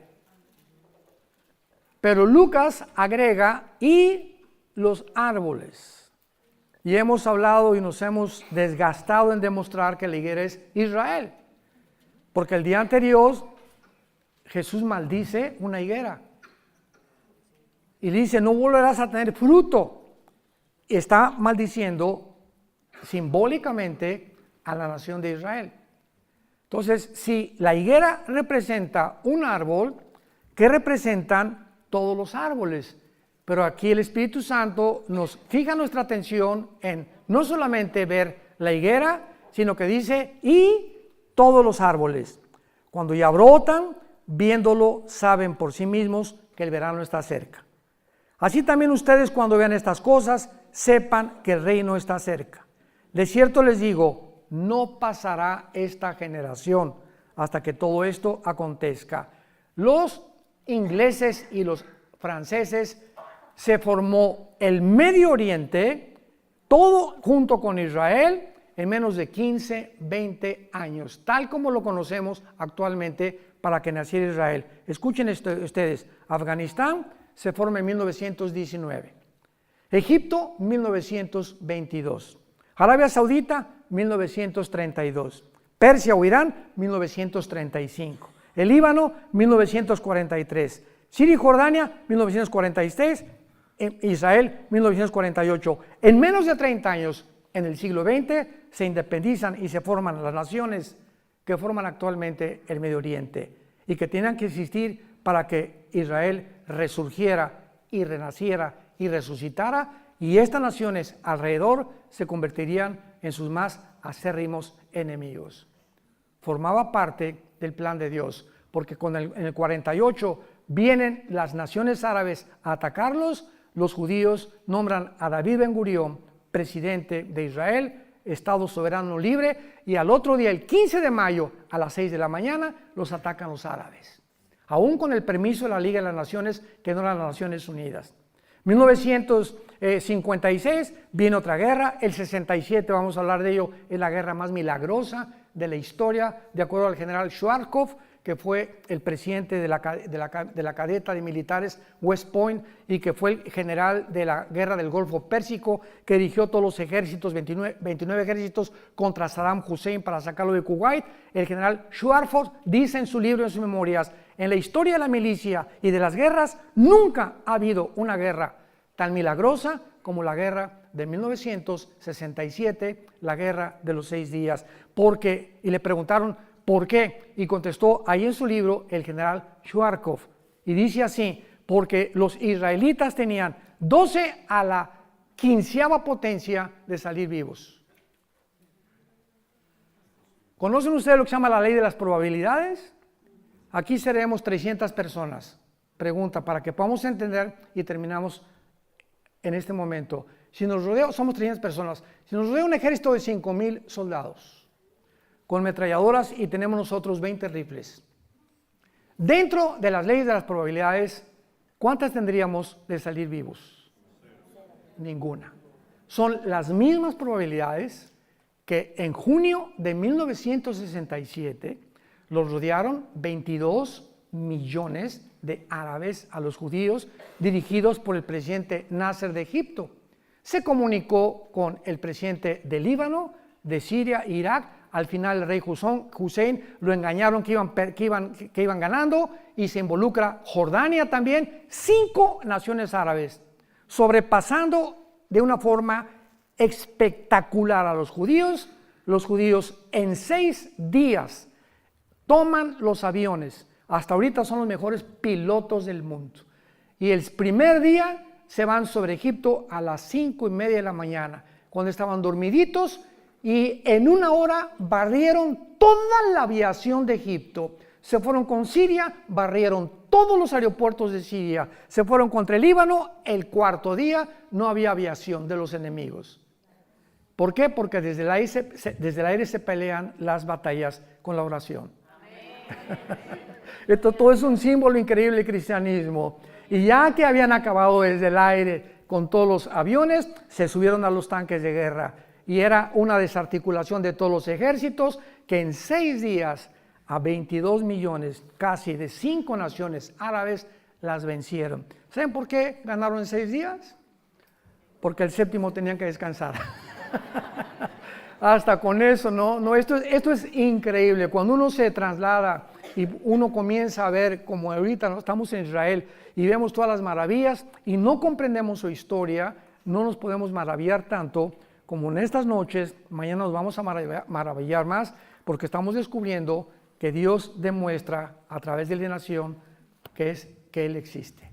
Pero Lucas agrega y los árboles. Y hemos hablado y nos hemos desgastado en demostrar que la higuera es Israel. Porque el día anterior Jesús maldice una higuera. Y dice, no volverás a tener fruto. Y está maldiciendo simbólicamente a la nación de Israel. Entonces, si la higuera representa un árbol, ¿qué representan todos los árboles? Pero aquí el Espíritu Santo nos fija nuestra atención en no solamente ver la higuera, sino que dice, y todos los árboles. Cuando ya brotan, viéndolo, saben por sí mismos que el verano está cerca. Así también ustedes cuando vean estas cosas, sepan que el reino está cerca. De cierto les digo, no pasará esta generación hasta que todo esto acontezca. Los ingleses y los franceses se formó el Medio Oriente, todo junto con Israel, en menos de 15, 20 años, tal como lo conocemos actualmente para que naciera Israel. Escuchen esto ustedes, Afganistán se forma en 1919, Egipto 1922, Arabia Saudita 1932, Persia o Irán, 1935. El Líbano, 1943. Siria y Jordania, 1946. Israel, 1948. En menos de 30 años, en el siglo XX, se independizan y se forman las naciones que forman actualmente el Medio Oriente y que tenían que existir para que Israel resurgiera y renaciera y resucitara, y estas naciones alrededor se convertirían en sus más acérrimos enemigos. Formaba parte del plan de Dios, porque en el 48 vienen las naciones árabes a atacarlos. Los judíos nombran a David Ben Gurión presidente de Israel, Estado soberano libre, y al otro día, el 15 de mayo, a las 6 de la mañana, los atacan los árabes, aún con el permiso de la Liga de las Naciones, que no eran las Naciones Unidas. 1956 viene otra guerra, el 67, vamos a hablar de ello, es la guerra más milagrosa de la historia, de acuerdo al general Schwarzkopf, que fue el presidente de la cadeta de militares West Point y que fue el general de la guerra del Golfo Pérsico, que dirigió todos los ejércitos, 29 ejércitos contra Saddam Hussein para sacarlo de Kuwait. El general Schwarzkopf dice en su libro, en sus memorias: en la historia de la milicia y de las guerras nunca ha habido una guerra tan milagrosa como la guerra de 1967, la guerra de los 6 días. Y le preguntaron ¿por qué? Y contestó ahí en su libro el general Schwarzkopf, y dice así: porque los israelitas tenían 12 a la 15ª potencia de salir vivos. ¿Conocen ustedes lo que se llama la ley de las probabilidades? Aquí seremos 300 personas. Pregunta, para que podamos entender y terminamos en este momento. Si nos rodea, somos 300 personas. Si nos rodea un ejército de 5,000 soldados, con metralladoras, y tenemos nosotros 20 rifles. Dentro de las leyes de las probabilidades, ¿cuántas tendríamos de salir vivos? Ninguna. Son las mismas probabilidades que en junio de 1967 los rodearon 22 millones de árabes a los judíos, dirigidos por el presidente Nasser de Egipto. Se comunicó con el presidente de Líbano, de Siria e Irak. Al final el rey Hussein lo engañaron que iban ganando, y se involucra Jordania también, 5 naciones árabes, sobrepasando de una forma espectacular a los judíos. Los judíos en 6 días toman los aviones. Hasta ahorita son los mejores pilotos del mundo. Y el primer día se van sobre Egipto a las 5:30 de la mañana, cuando estaban dormiditos, y en 1 hora barrieron toda la aviación de Egipto. Se fueron con Siria, barrieron todos los aeropuertos de Siria. Se fueron contra el Líbano. El 4.º día no había aviación de los enemigos. ¿Por qué? Porque desde el aire se pelean las batallas con la oración. Esto todo es un símbolo increíble del cristianismo. Y ya que habían acabado desde el aire con todos los aviones, se subieron a los tanques de guerra. Y era una desarticulación de todos los ejércitos, que en 6 días a 22 millones, casi de 5 naciones árabes, las vencieron. ¿Saben por qué ganaron en 6 días? Porque el 7º tenían que descansar. Hasta con eso, no, esto es increíble. Cuando uno se traslada y uno comienza a ver, como ahorita estamos en Israel y vemos todas las maravillas y no comprendemos su historia, no nos podemos maravillar tanto como en estas noches. Mañana nos vamos a maravillar más, porque estamos descubriendo que Dios demuestra a través de la nación que Él existe.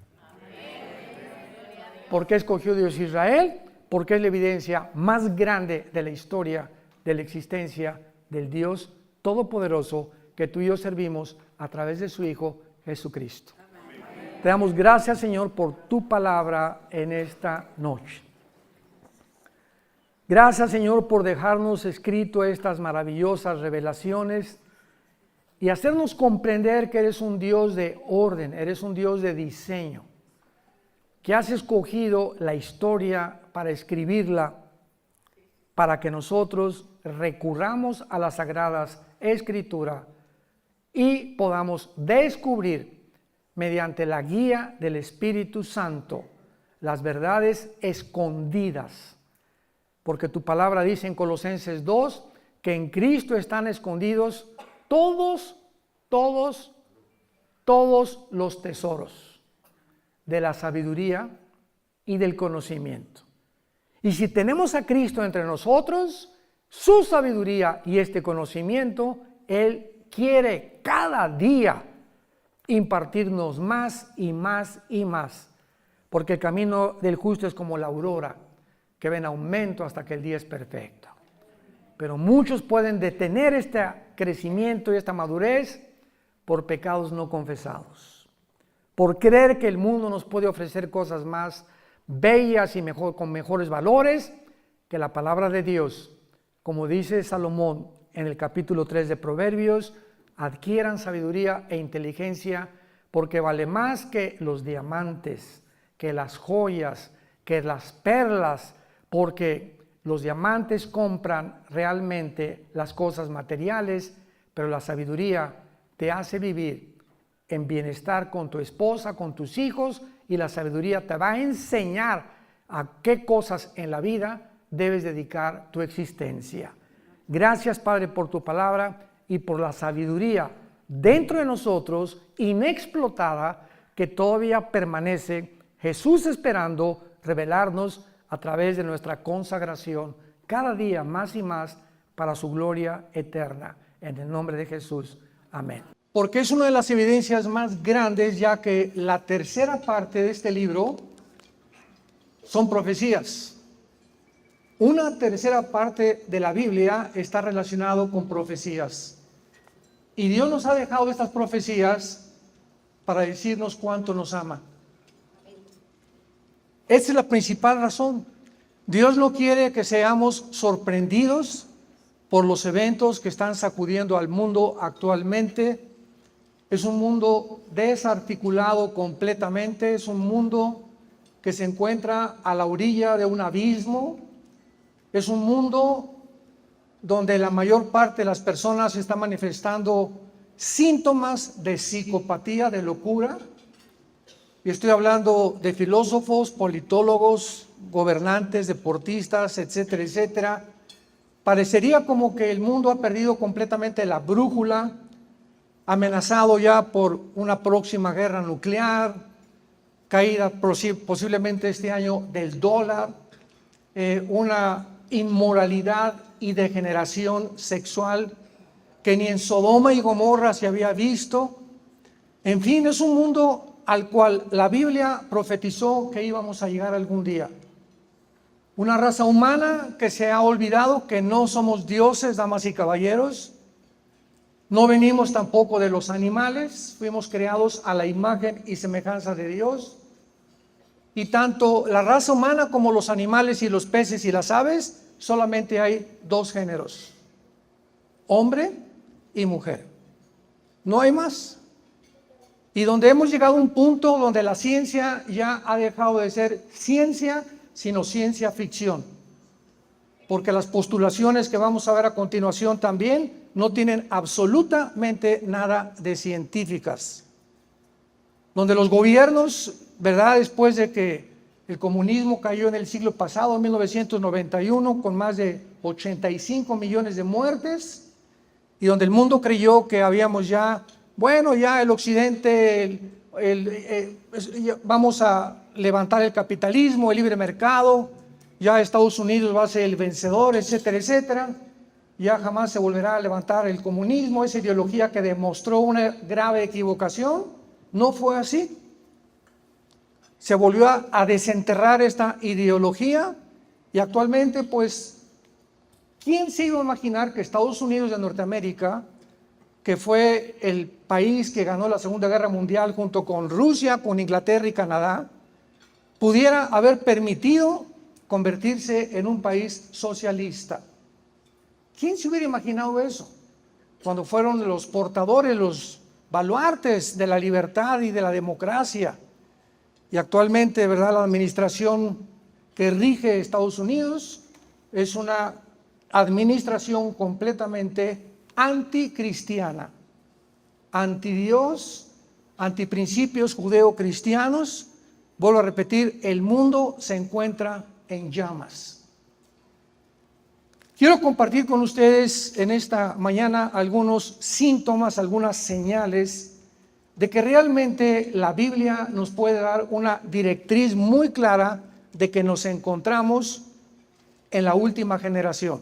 ¿Por qué escogió Dios Israel? Porque es la evidencia más grande de la historia de la existencia del Dios Todopoderoso que tú y yo servimos a través de su Hijo Jesucristo. Amén. Te damos gracias, Señor, por tu palabra en esta noche. Gracias, Señor, por dejarnos escrito estas maravillosas revelaciones y hacernos comprender que eres un Dios de orden, eres un Dios de diseño, que has escogido la historia para escribirla, para que nosotros recurramos a las Sagradas Escrituras y podamos descubrir, mediante la guía del Espíritu Santo, las verdades escondidas. Porque tu palabra dice en Colosenses 2 que en Cristo están escondidos todos los tesoros de la sabiduría y del conocimiento. Y si tenemos a Cristo entre nosotros, su sabiduría y este conocimiento, Él quiere cada día impartirnos más y más y más, porque el camino del justo es como la aurora, que va en aumento hasta que el día es perfecto. Pero muchos pueden detener este crecimiento y esta madurez por pecados no confesados, por creer que el mundo nos puede ofrecer cosas más bellas y con mejores valores que la palabra de Dios. Como dice Salomón en el capítulo 3 de Proverbios, adquieran sabiduría e inteligencia, porque vale más que los diamantes, que las joyas, que las perlas, porque los diamantes compran realmente las cosas materiales, pero la sabiduría te hace vivir en bienestar con tu esposa, con tus hijos, y la sabiduría te va a enseñar a qué cosas en la vida debes dedicar tu existencia. Gracias, Padre, por tu palabra y por la sabiduría dentro de nosotros, inexplotada, que todavía permanece Jesús esperando revelarnos a través de nuestra consagración cada día más y más para su gloria eterna. En el nombre de Jesús. Amén. Porque es una de las evidencias más grandes, ya que la tercera parte de este libro son profecías. Una tercera parte de la Biblia está relacionado con profecías. Y Dios nos ha dejado estas profecías para decirnos cuánto nos ama. Esa es la principal razón. Dios no quiere que seamos sorprendidos por los eventos que están sacudiendo al mundo actualmente. Es un mundo desarticulado completamente, es un mundo que se encuentra a la orilla de un abismo, es un mundo donde la mayor parte de las personas están manifestando síntomas de psicopatía, de locura. Y estoy hablando de filósofos, politólogos, gobernantes, deportistas, etcétera, etcétera. Parecería como que el mundo ha perdido completamente la brújula, amenazado ya por una próxima guerra nuclear, caída posiblemente este año del dólar, una inmoralidad y degeneración sexual que ni en Sodoma y Gomorra se había visto. En fin, es un mundo al cual la Biblia profetizó que íbamos a llegar algún día. Una raza humana que se ha olvidado que no somos dioses, damas y caballeros. No venimos tampoco de los animales, fuimos creados a la imagen y semejanza de Dios. Y tanto la raza humana como los animales y los peces y las aves, solamente hay dos géneros: hombre y mujer. No hay más. Y donde hemos llegado a un punto donde la ciencia ya ha dejado de ser ciencia, sino ciencia ficción. Porque las postulaciones que vamos a ver a continuación también no tienen absolutamente nada de científicas. Donde los gobiernos, ¿verdad?, después de que el comunismo cayó en el siglo pasado, en 1991, con más de 85 millones de muertes, y donde el mundo creyó que habíamos ya, bueno, ya el occidente, vamos a levantar el capitalismo, el libre mercado, ya Estados Unidos va a ser el vencedor, etcétera, etcétera. Ya jamás se volverá a levantar el comunismo, esa ideología que demostró una grave equivocación. No fue así. Se volvió a desenterrar esta ideología y actualmente, pues, ¿quién se iba a imaginar que Estados Unidos de Norteamérica, que fue el país que ganó la Segunda Guerra Mundial junto con Rusia, con Inglaterra y Canadá, pudiera haber permitido convertirse en un país socialista? ¿Quién se hubiera imaginado eso? Cuando fueron los portadores, los baluartes de la libertad y de la democracia. Y actualmente, ¿verdad?, la administración que rige Estados Unidos es una administración completamente anticristiana, antidios, antiprincipios judeocristianos. Vuelvo a repetir, el mundo se encuentra en llamas. Quiero compartir con ustedes en esta mañana algunos síntomas, algunas señales de que realmente la Biblia nos puede dar una directriz muy clara de que nos encontramos en la última generación.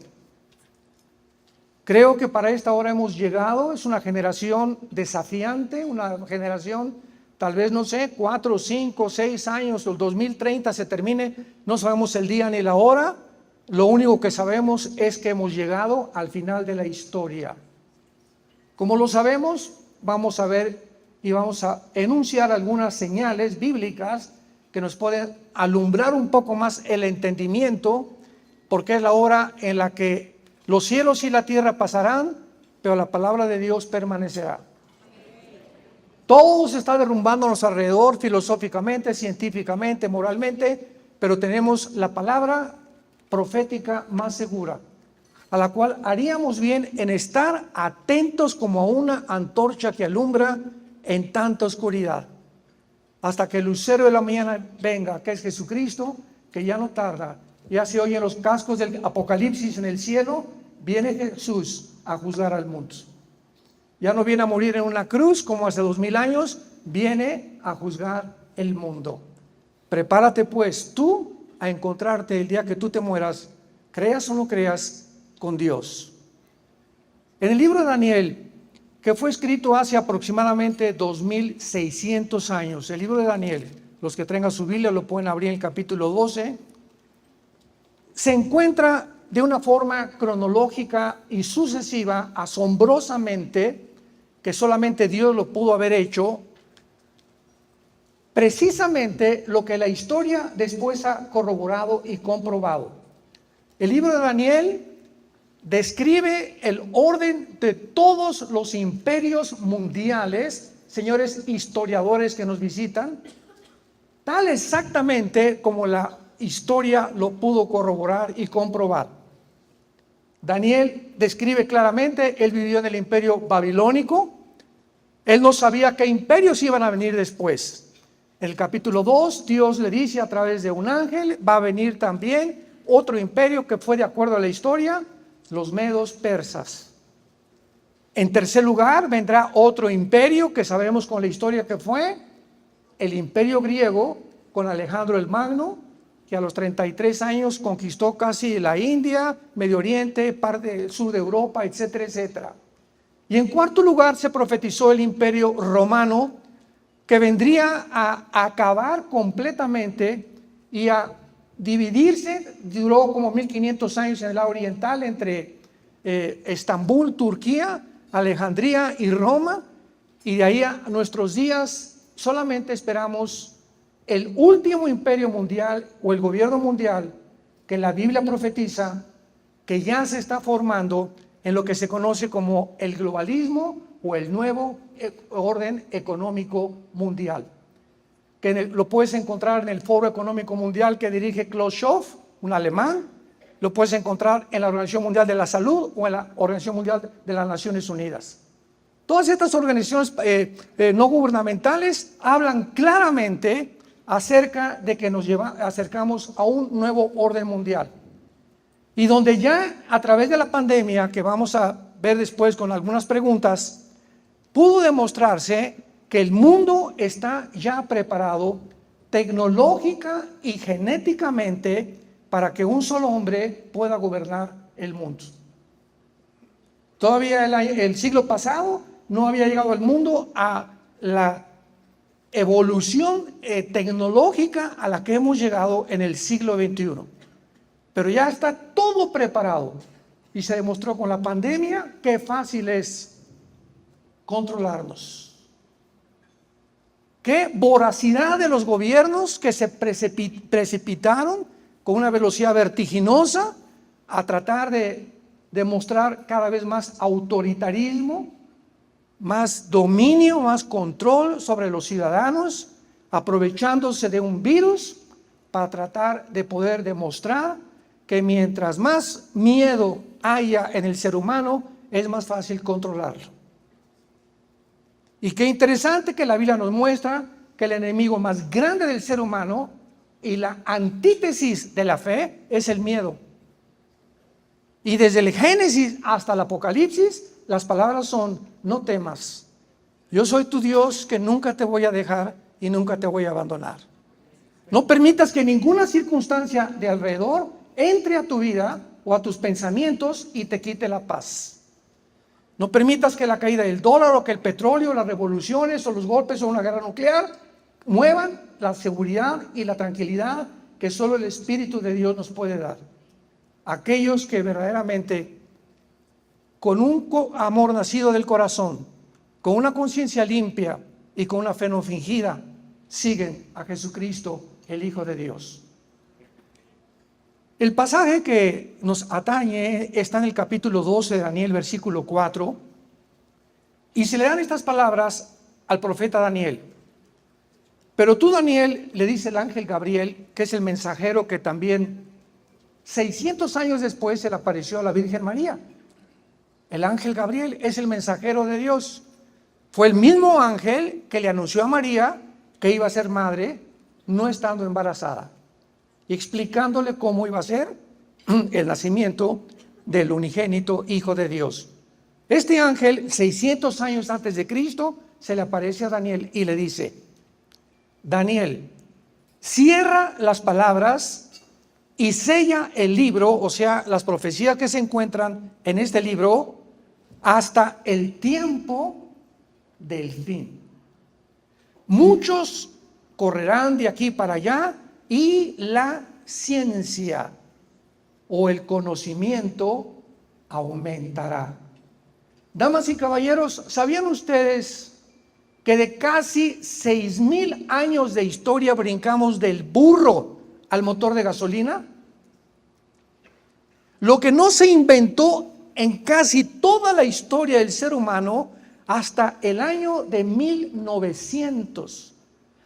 Creo que para esta hora hemos llegado, es una generación desafiante, una generación tal vez, no sé, 4, 5, 6 años, el 2030 se termine, no sabemos el día ni la hora, lo único que sabemos es que hemos llegado al final de la historia. Como lo sabemos, vamos a ver y vamos a enunciar algunas señales bíblicas que nos pueden alumbrar un poco más el entendimiento, porque es la hora en la que los cielos y la tierra pasarán, pero la palabra de Dios permanecerá. Todo se está derrumbando a nuestro alrededor, filosóficamente, científicamente, moralmente, pero tenemos la palabra profética más segura, a la cual haríamos bien en estar atentos como a una antorcha que alumbra en tanta oscuridad, hasta que el lucero de la mañana venga, que es Jesucristo, que ya no tarda. Ya se oyen los cascos del Apocalipsis en el cielo, viene Jesús a juzgar al mundo. Ya no viene a morir en una cruz como hace 2000 años, viene a juzgar el mundo. Prepárate pues tú a encontrarte el día que tú te mueras, creas o no creas, con Dios. En el libro de Daniel, que fue escrito hace aproximadamente 2600 años, el libro de Daniel, los que tengan su Biblia lo pueden abrir en el capítulo 12, se encuentra de una forma cronológica y sucesiva, asombrosamente, que solamente Dios lo pudo haber hecho, precisamente lo que la historia después ha corroborado y comprobado. El libro de Daniel describe el orden de todos los imperios mundiales, señores historiadores que nos visitan, tal exactamente como la historia lo pudo corroborar y comprobar. Daniel describe claramente, él vivió en el imperio babilónico, él no sabía qué imperios iban a venir después. En el capítulo 2, Dios le dice a través de un ángel, va a venir también otro imperio que fue de acuerdo a la historia, los medos persas. En tercer lugar, vendrá otro imperio que sabemos con la historia que fue, el imperio griego con Alejandro el Magno, que a los 33 años conquistó casi la India, Medio Oriente, parte del sur de Europa, etcétera, etcétera. Y en cuarto lugar se profetizó el imperio romano, que vendría a acabar completamente y a dividirse, duró como 1500 años en el lado oriental, entre Estambul, Turquía, Alejandría y Roma, y de ahí a nuestros días solamente esperamos el último imperio mundial o el gobierno mundial que la Biblia profetiza que ya se está formando en lo que se conoce como el globalismo o el nuevo orden económico mundial, que lo puedes encontrar en el Foro Económico Mundial que dirige Klaus Schwab, un alemán, lo puedes encontrar en la Organización Mundial de la Salud o en la Organización Mundial de las Naciones Unidas. Todas estas organizaciones no gubernamentales hablan claramente acerca de que nos acercamos a un nuevo orden mundial. Y donde ya a través de la pandemia, que vamos a ver después con algunas preguntas, pudo demostrarse que el mundo está ya preparado tecnológica y genéticamente para que un solo hombre pueda gobernar el mundo. Todavía el siglo pasado no había llegado el mundo a la evolución tecnológica a la que hemos llegado en el siglo XXI. Pero ya está todo preparado y se demostró con la pandemia qué fácil es controlarnos. Qué voracidad de los gobiernos que se precipitaron con una velocidad vertiginosa a tratar de demostrar cada vez más autoritarismo, más dominio, más control sobre los ciudadanos, aprovechándose de un virus para tratar de poder demostrar que mientras más miedo haya en el ser humano, es más fácil controlarlo. Y qué interesante que la Biblia nos muestra que el enemigo más grande del ser humano y la antítesis de la fe es el miedo. Y desde el Génesis hasta el Apocalipsis, las palabras son: no temas, yo soy tu Dios que nunca te voy a dejar y nunca te voy a abandonar. No permitas que ninguna circunstancia de alrededor entre a tu vida o a tus pensamientos y te quite la paz. No permitas que la caída del dólar o que el petróleo, las revoluciones o los golpes o una guerra nuclear muevan la seguridad y la tranquilidad que solo el Espíritu de Dios nos puede dar. Aquellos que verdaderamente, con un amor nacido del corazón, con una conciencia limpia y con una fe no fingida, siguen a Jesucristo, el Hijo de Dios. El pasaje que nos atañe está en el capítulo 12 de Daniel, versículo 4, y se le dan estas palabras al profeta Daniel. Pero tú, Daniel, le dice el ángel Gabriel, que es el mensajero que también 600 años después se le apareció a la Virgen María. El ángel Gabriel es el mensajero de Dios. Fue el mismo ángel que le anunció a María que iba a ser madre, no estando embarazada, y explicándole cómo iba a ser el nacimiento del unigénito Hijo de Dios. Este ángel, 600 años antes de Cristo, se le aparece a Daniel y le dice: Daniel, cierra las palabras y sella el libro, o sea, las profecías que se encuentran en este libro, hasta el tiempo del fin. Muchos correrán de aquí para allá y la ciencia o el conocimiento aumentará. Damas y caballeros, ¿sabían ustedes que de casi 6,000 años de historia brincamos del burro al motor de gasolina? Lo que no se inventó en casi toda la historia del ser humano hasta el año de 1900.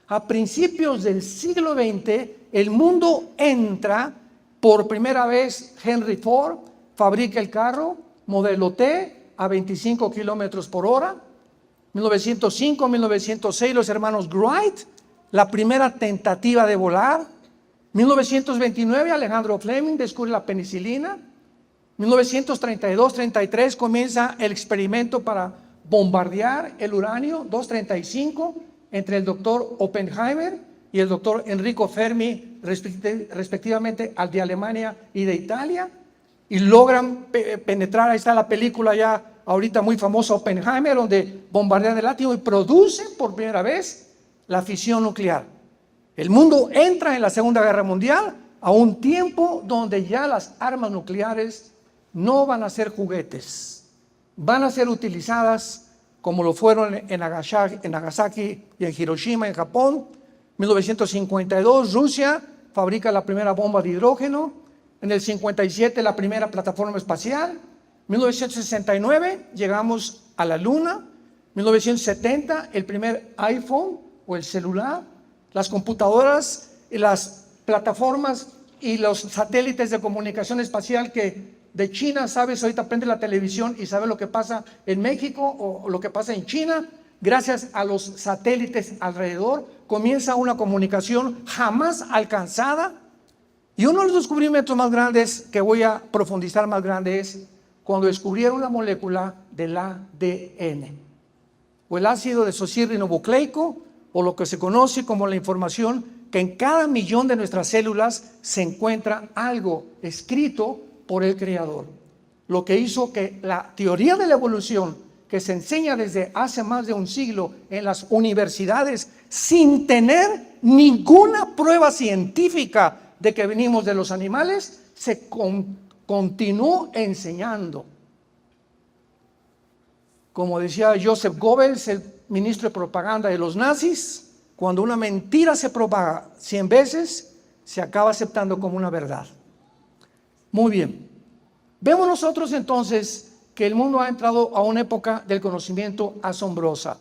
A principios del siglo XX, el mundo entra por primera vez. Henry Ford fabrica el carro modelo T a 25 kilómetros por hora. 1905, 1906, los hermanos Wright, la primera tentativa de volar. 1929, Alejandro Fleming descubre la penicilina. 1932-33 comienza el experimento para bombardear el uranio 235 entre el doctor Oppenheimer y el doctor Enrico Fermi, respectivamente, al de Alemania y de Italia, y logran penetrar. Ahí está la película ya ahorita muy famosa, Oppenheimer, donde bombardean el átomo y producen por primera vez la fisión nuclear. El mundo entra en la Segunda Guerra Mundial a un tiempo donde ya las armas nucleares no van a ser juguetes, van a ser utilizadas como lo fueron en Nagasaki y en Hiroshima, en Japón. 1952, Rusia fabrica la primera bomba de hidrógeno. En el 57, la primera plataforma espacial. 1969, llegamos a la Luna. 1970, el primer iPhone o el celular. Las computadoras y las plataformas y los satélites de comunicación espacial que de China, sabes, ahorita prende la televisión y sabe lo que pasa en México o lo que pasa en China. Gracias a los satélites alrededor comienza una comunicación jamás alcanzada. Y uno de los descubrimientos más grandes que voy a profundizar más grande es cuando descubrieron la molécula del ADN o el ácido desoxirribonucleico, o lo que se conoce como la información, que en cada millón de nuestras células se encuentra algo escrito por el Creador. Lo que hizo que la teoría de la evolución, que se enseña desde hace más de un siglo en las universidades, sin tener ninguna prueba científica de que venimos de los animales, se continuó enseñando. Como decía Joseph Goebbels, el ministro de propaganda de los nazis, cuando una mentira se propaga 100 veces, se acaba aceptando como una verdad. Muy bien. Vemos nosotros entonces que el mundo ha entrado a una época del conocimiento asombrosa.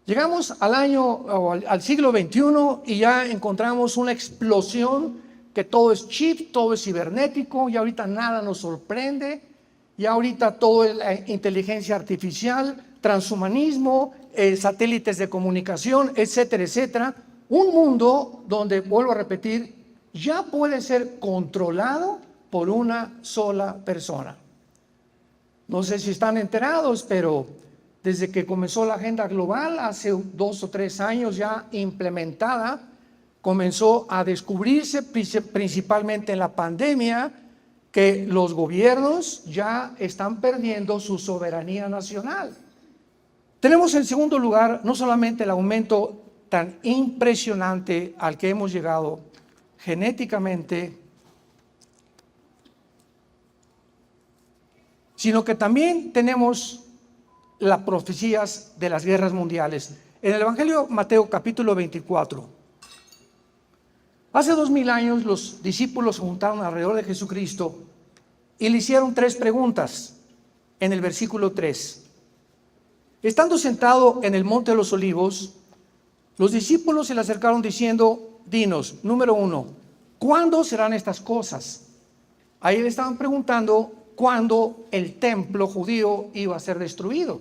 Llegamos al siglo XXI y ya encontramos una explosión, que todo es chip, todo es cibernético, y ahorita nada nos sorprende, y ahorita todo es la inteligencia artificial, transhumanismo, satélites de comunicación, etcétera, etcétera. Un mundo donde, vuelvo a repetir, ya puede ser controlado por una sola persona. No sé si están enterados, pero desde que comenzó la agenda global, hace 2 o 3 años ya implementada, comenzó a descubrirse principalmente en la pandemia que los gobiernos ya están perdiendo su soberanía nacional. Tenemos en segundo lugar no solamente el aumento tan impresionante al que hemos llegado genéticamente, sino que también tenemos las profecías de las guerras mundiales. En el Evangelio Mateo capítulo 24, hace 2000 años los discípulos se juntaron alrededor de Jesucristo y le hicieron 3 preguntas en el versículo 3. Estando sentado en el monte de los olivos, los discípulos se le acercaron diciendo, dinos, número 1, ¿cuándo serán estas cosas? Ahí le estaban preguntando cuándo el templo judío iba a ser destruido,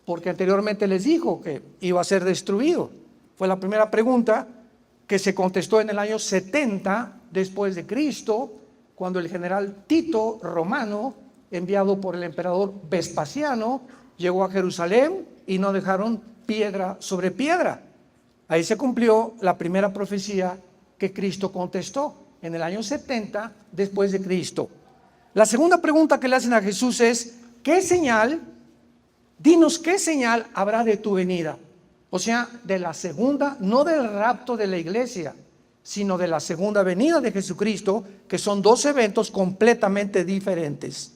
porque anteriormente les dijo que iba a ser destruido. Fue la primera pregunta que se contestó en el año 70 después de Cristo, cuando el general Tito romano, enviado por el emperador Vespasiano, llegó a Jerusalén y no dejaron piedra sobre piedra. Ahí se cumplió la primera profecía que Cristo contestó en el año 70 después de Cristo. La segunda pregunta que le hacen a Jesús es, ¿qué señal? Dinos qué señal habrá de tu venida. O sea, de la segunda, no del rapto de la iglesia, sino de la segunda venida de Jesucristo, que son 2 eventos completamente diferentes.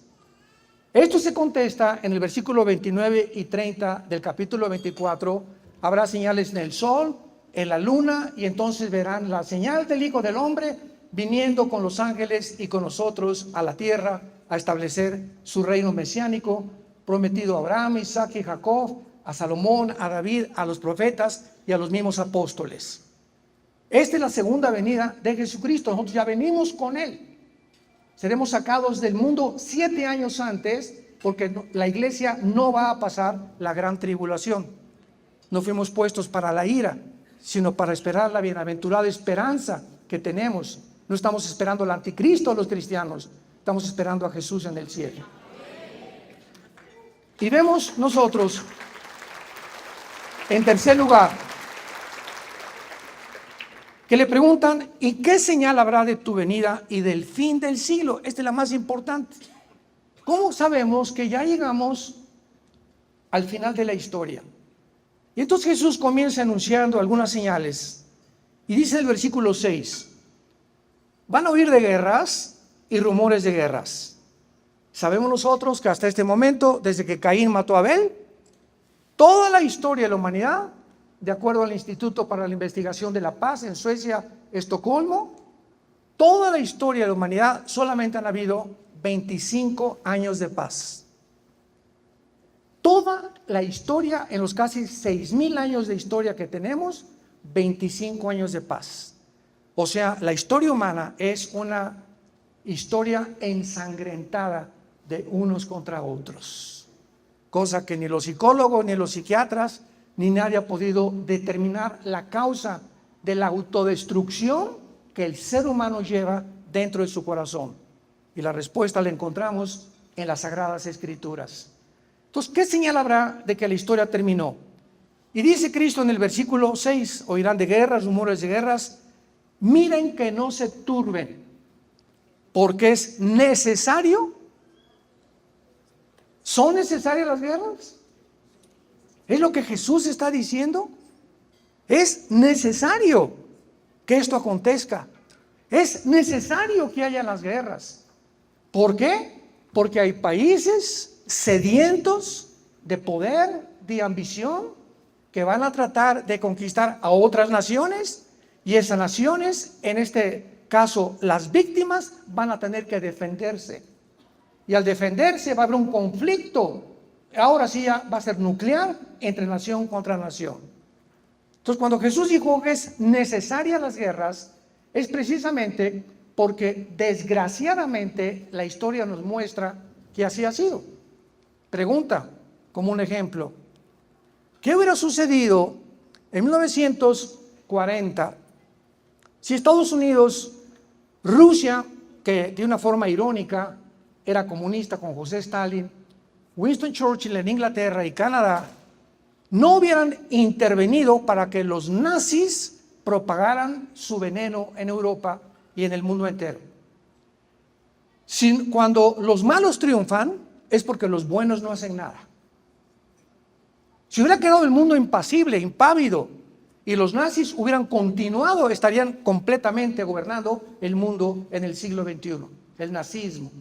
Esto se contesta en el versículo 29 y 30 del capítulo 24. Habrá señales en el sol, en la luna, y entonces verán la señal del Hijo del Hombre viniendo con los ángeles y con nosotros a la tierra a establecer su reino mesiánico, prometido a Abraham, Isaac y Jacob, a Salomón, a David, a los profetas y a los mismos apóstoles. Esta es la segunda venida de Jesucristo. Nosotros ya venimos con Él. Seremos sacados del mundo 7 años antes, porque la iglesia no va a pasar la gran tribulación. No fuimos puestos para la ira, sino para esperar la bienaventurada esperanza que tenemos. No estamos esperando al anticristo los cristianos, estamos esperando a Jesús en el cielo. Y vemos nosotros, en tercer lugar, que le preguntan, ¿y qué señal habrá de tu venida y del fin del siglo? Esta es la más importante. ¿Cómo sabemos que ya llegamos al final de la historia? Y entonces Jesús comienza anunciando algunas señales. Y dice el versículo 6, van a oír de guerras y rumores de guerras. Sabemos nosotros que hasta este momento, desde que Caín mató a Abel, toda la historia de la humanidad, de acuerdo al Instituto para la Investigación de la Paz en Suecia, Estocolmo, toda la historia de la humanidad solamente han habido 25 años de paz. Toda la historia, en los casi 6,000 años de historia que tenemos, 25 años de paz. O sea, la historia humana es una historia ensangrentada de unos contra otros, cosa que ni los psicólogos ni los psiquiatras ni nadie ha podido determinar la causa de la autodestrucción que el ser humano lleva dentro de su corazón. Y la respuesta la encontramos en las Sagradas Escrituras. Entonces, ¿qué señal habrá de que la historia terminó? Y dice Cristo en el versículo 6, oirán de guerras, rumores de guerras, miren que no se turben, porque es necesario. ¿Son necesarias las guerras? ¿Es lo que Jesús está diciendo? Es necesario que esto acontezca. Es necesario que haya las guerras. ¿Por qué? Porque hay países sedientos de poder, de ambición, que van a tratar de conquistar a otras naciones, y esas naciones, en este caso las víctimas, van a tener que defenderse. Y al defenderse va a haber un conflicto. Ahora sí ya va a ser nuclear entre nación contra nación. Entonces, cuando Jesús dijo que es necesaria las guerras, es precisamente porque desgraciadamente la historia nos muestra que así ha sido. Pregunta, como un ejemplo, ¿qué hubiera sucedido en 1940 si Estados Unidos, Rusia que de una forma irónica era comunista con José Stalin, Winston Churchill en Inglaterra y Canadá no hubieran intervenido para que los nazis propagaran su veneno en Europa y en el mundo entero. Cuando los malos triunfan es porque los buenos no hacen nada. Si hubiera quedado el mundo impasible, impávido, y los nazis hubieran continuado, estarían completamente gobernando el mundo en el siglo XXI, el nazismo.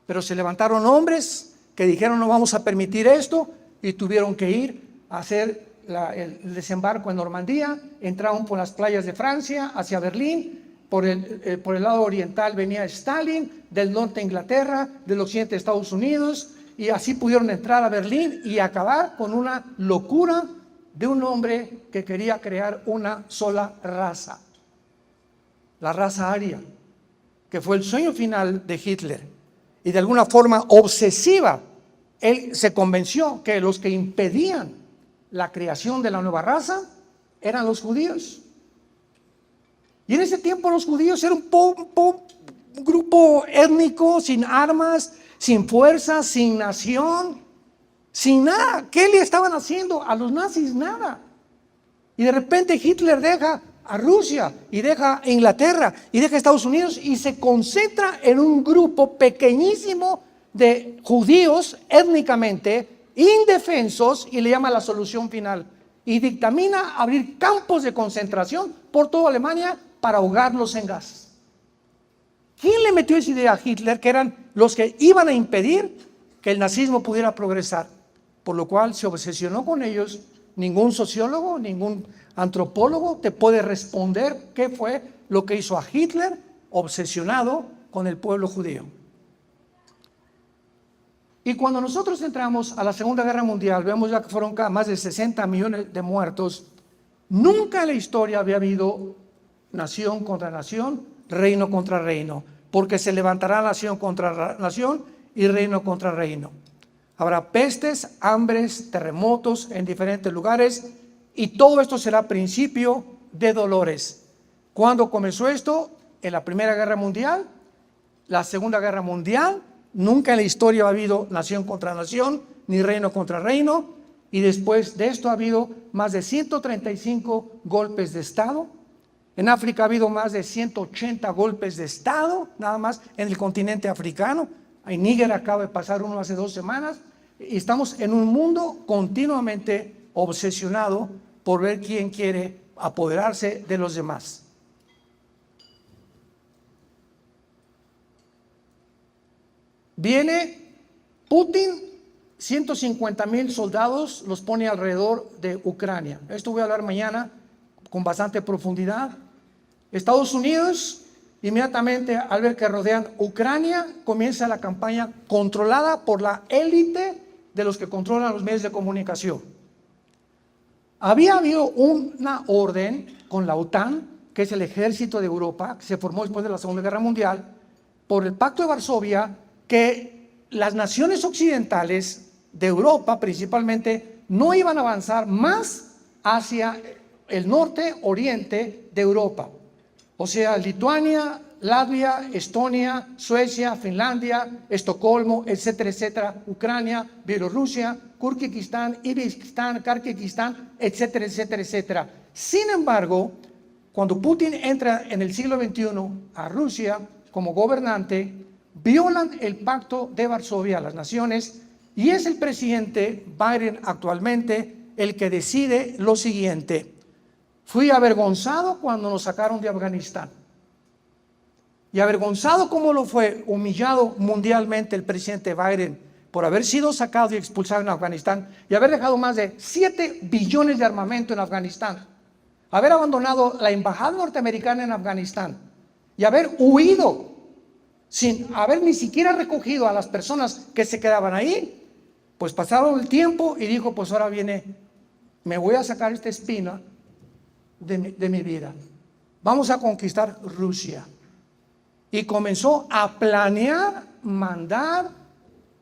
Pero se levantaron hombres que dijeron no vamos a permitir esto y tuvieron que ir a hacer el desembarco en Normandía, entraron por las playas de Francia hacia Berlín, por el lado oriental venía Stalin, del norte Inglaterra, del occidente Estados Unidos, y así pudieron entrar a Berlín y acabar con una locura de un hombre que quería crear una sola raza, la raza aria, que fue el sueño final de Hitler. Y de alguna forma obsesiva, él se convenció que los que impedían la creación de la nueva raza eran los judíos. Y en ese tiempo los judíos eran un grupo étnico, sin armas, sin fuerza, sin nación, sin nada. ¿Qué le estaban haciendo a los nazis? Nada. Y de repente Hitler deja a Rusia y deja a Inglaterra y deja a Estados Unidos y se concentra en un grupo pequeñísimo de judíos étnicamente indefensos y le llama la solución final. Y dictamina abrir campos de concentración por toda Alemania para ahogarlos en gas. ¿Quién le metió esa idea a Hitler? Que eran los que iban a impedir que el nazismo pudiera progresar, por lo cual se obsesionó con ellos. Ningún sociólogo, ningún antropólogo te puede responder qué fue lo que hizo a Hitler obsesionado con el pueblo judío. Y cuando nosotros entramos a la Segunda Guerra Mundial, vemos ya que fueron más de 60 millones de muertos. Nunca en la historia había habido nación contra nación, reino contra reino, porque se levantará nación contra nación y reino contra reino. Habrá pestes, hambres, terremotos en diferentes lugares y todo esto será principio de dolores. ¿Cuándo comenzó esto? En la Primera Guerra Mundial, la Segunda Guerra Mundial. Nunca en la historia ha habido nación contra nación, ni reino contra reino. Y después de esto ha habido más de 135 golpes de Estado. En África ha habido más de 180 golpes de Estado, nada más en el continente africano. En Níger acaba de pasar uno hace 2 semanas. Y estamos en un mundo continuamente obsesionado por ver quién quiere apoderarse de los demás. Viene Putin, 150,000 soldados los pone alrededor de Ucrania. Esto voy a hablar mañana con bastante profundidad. Estados Unidos, inmediatamente al ver que rodean Ucrania, comienza la campaña controlada por la élite de los que controlan los medios de comunicación. Había habido una orden con la OTAN, que es el ejército de Europa, que se formó después de la Segunda Guerra Mundial, por el Pacto de Varsovia, que las naciones occidentales de Europa principalmente no iban a avanzar más hacia el norte, oriente de Europa. O sea, Lituania, Latvia, Estonia, Suecia, Finlandia, Estocolmo, etcétera, etcétera, Ucrania, Bielorrusia, Kirguistán, Uzbekistán, Kazajistán, etcétera, etcétera, etcétera. Sin embargo, cuando Putin entra en el siglo XXI a Rusia como gobernante, violan el Pacto de Varsovia, las naciones, y es el presidente Biden actualmente el que decide lo siguiente: fui avergonzado cuando nos sacaron de Afganistán. Y avergonzado como lo fue, humillado mundialmente el presidente Biden por haber sido sacado y expulsado en Afganistán y haber dejado más de 7 billones de armamento en Afganistán, haber abandonado la embajada norteamericana en Afganistán y haber huido sin haber ni siquiera recogido a las personas que se quedaban ahí. Pues pasaron el tiempo y dijo, pues ahora viene, me voy a sacar esta espina de mi vida. Vamos a conquistar Rusia. Y comenzó a planear mandar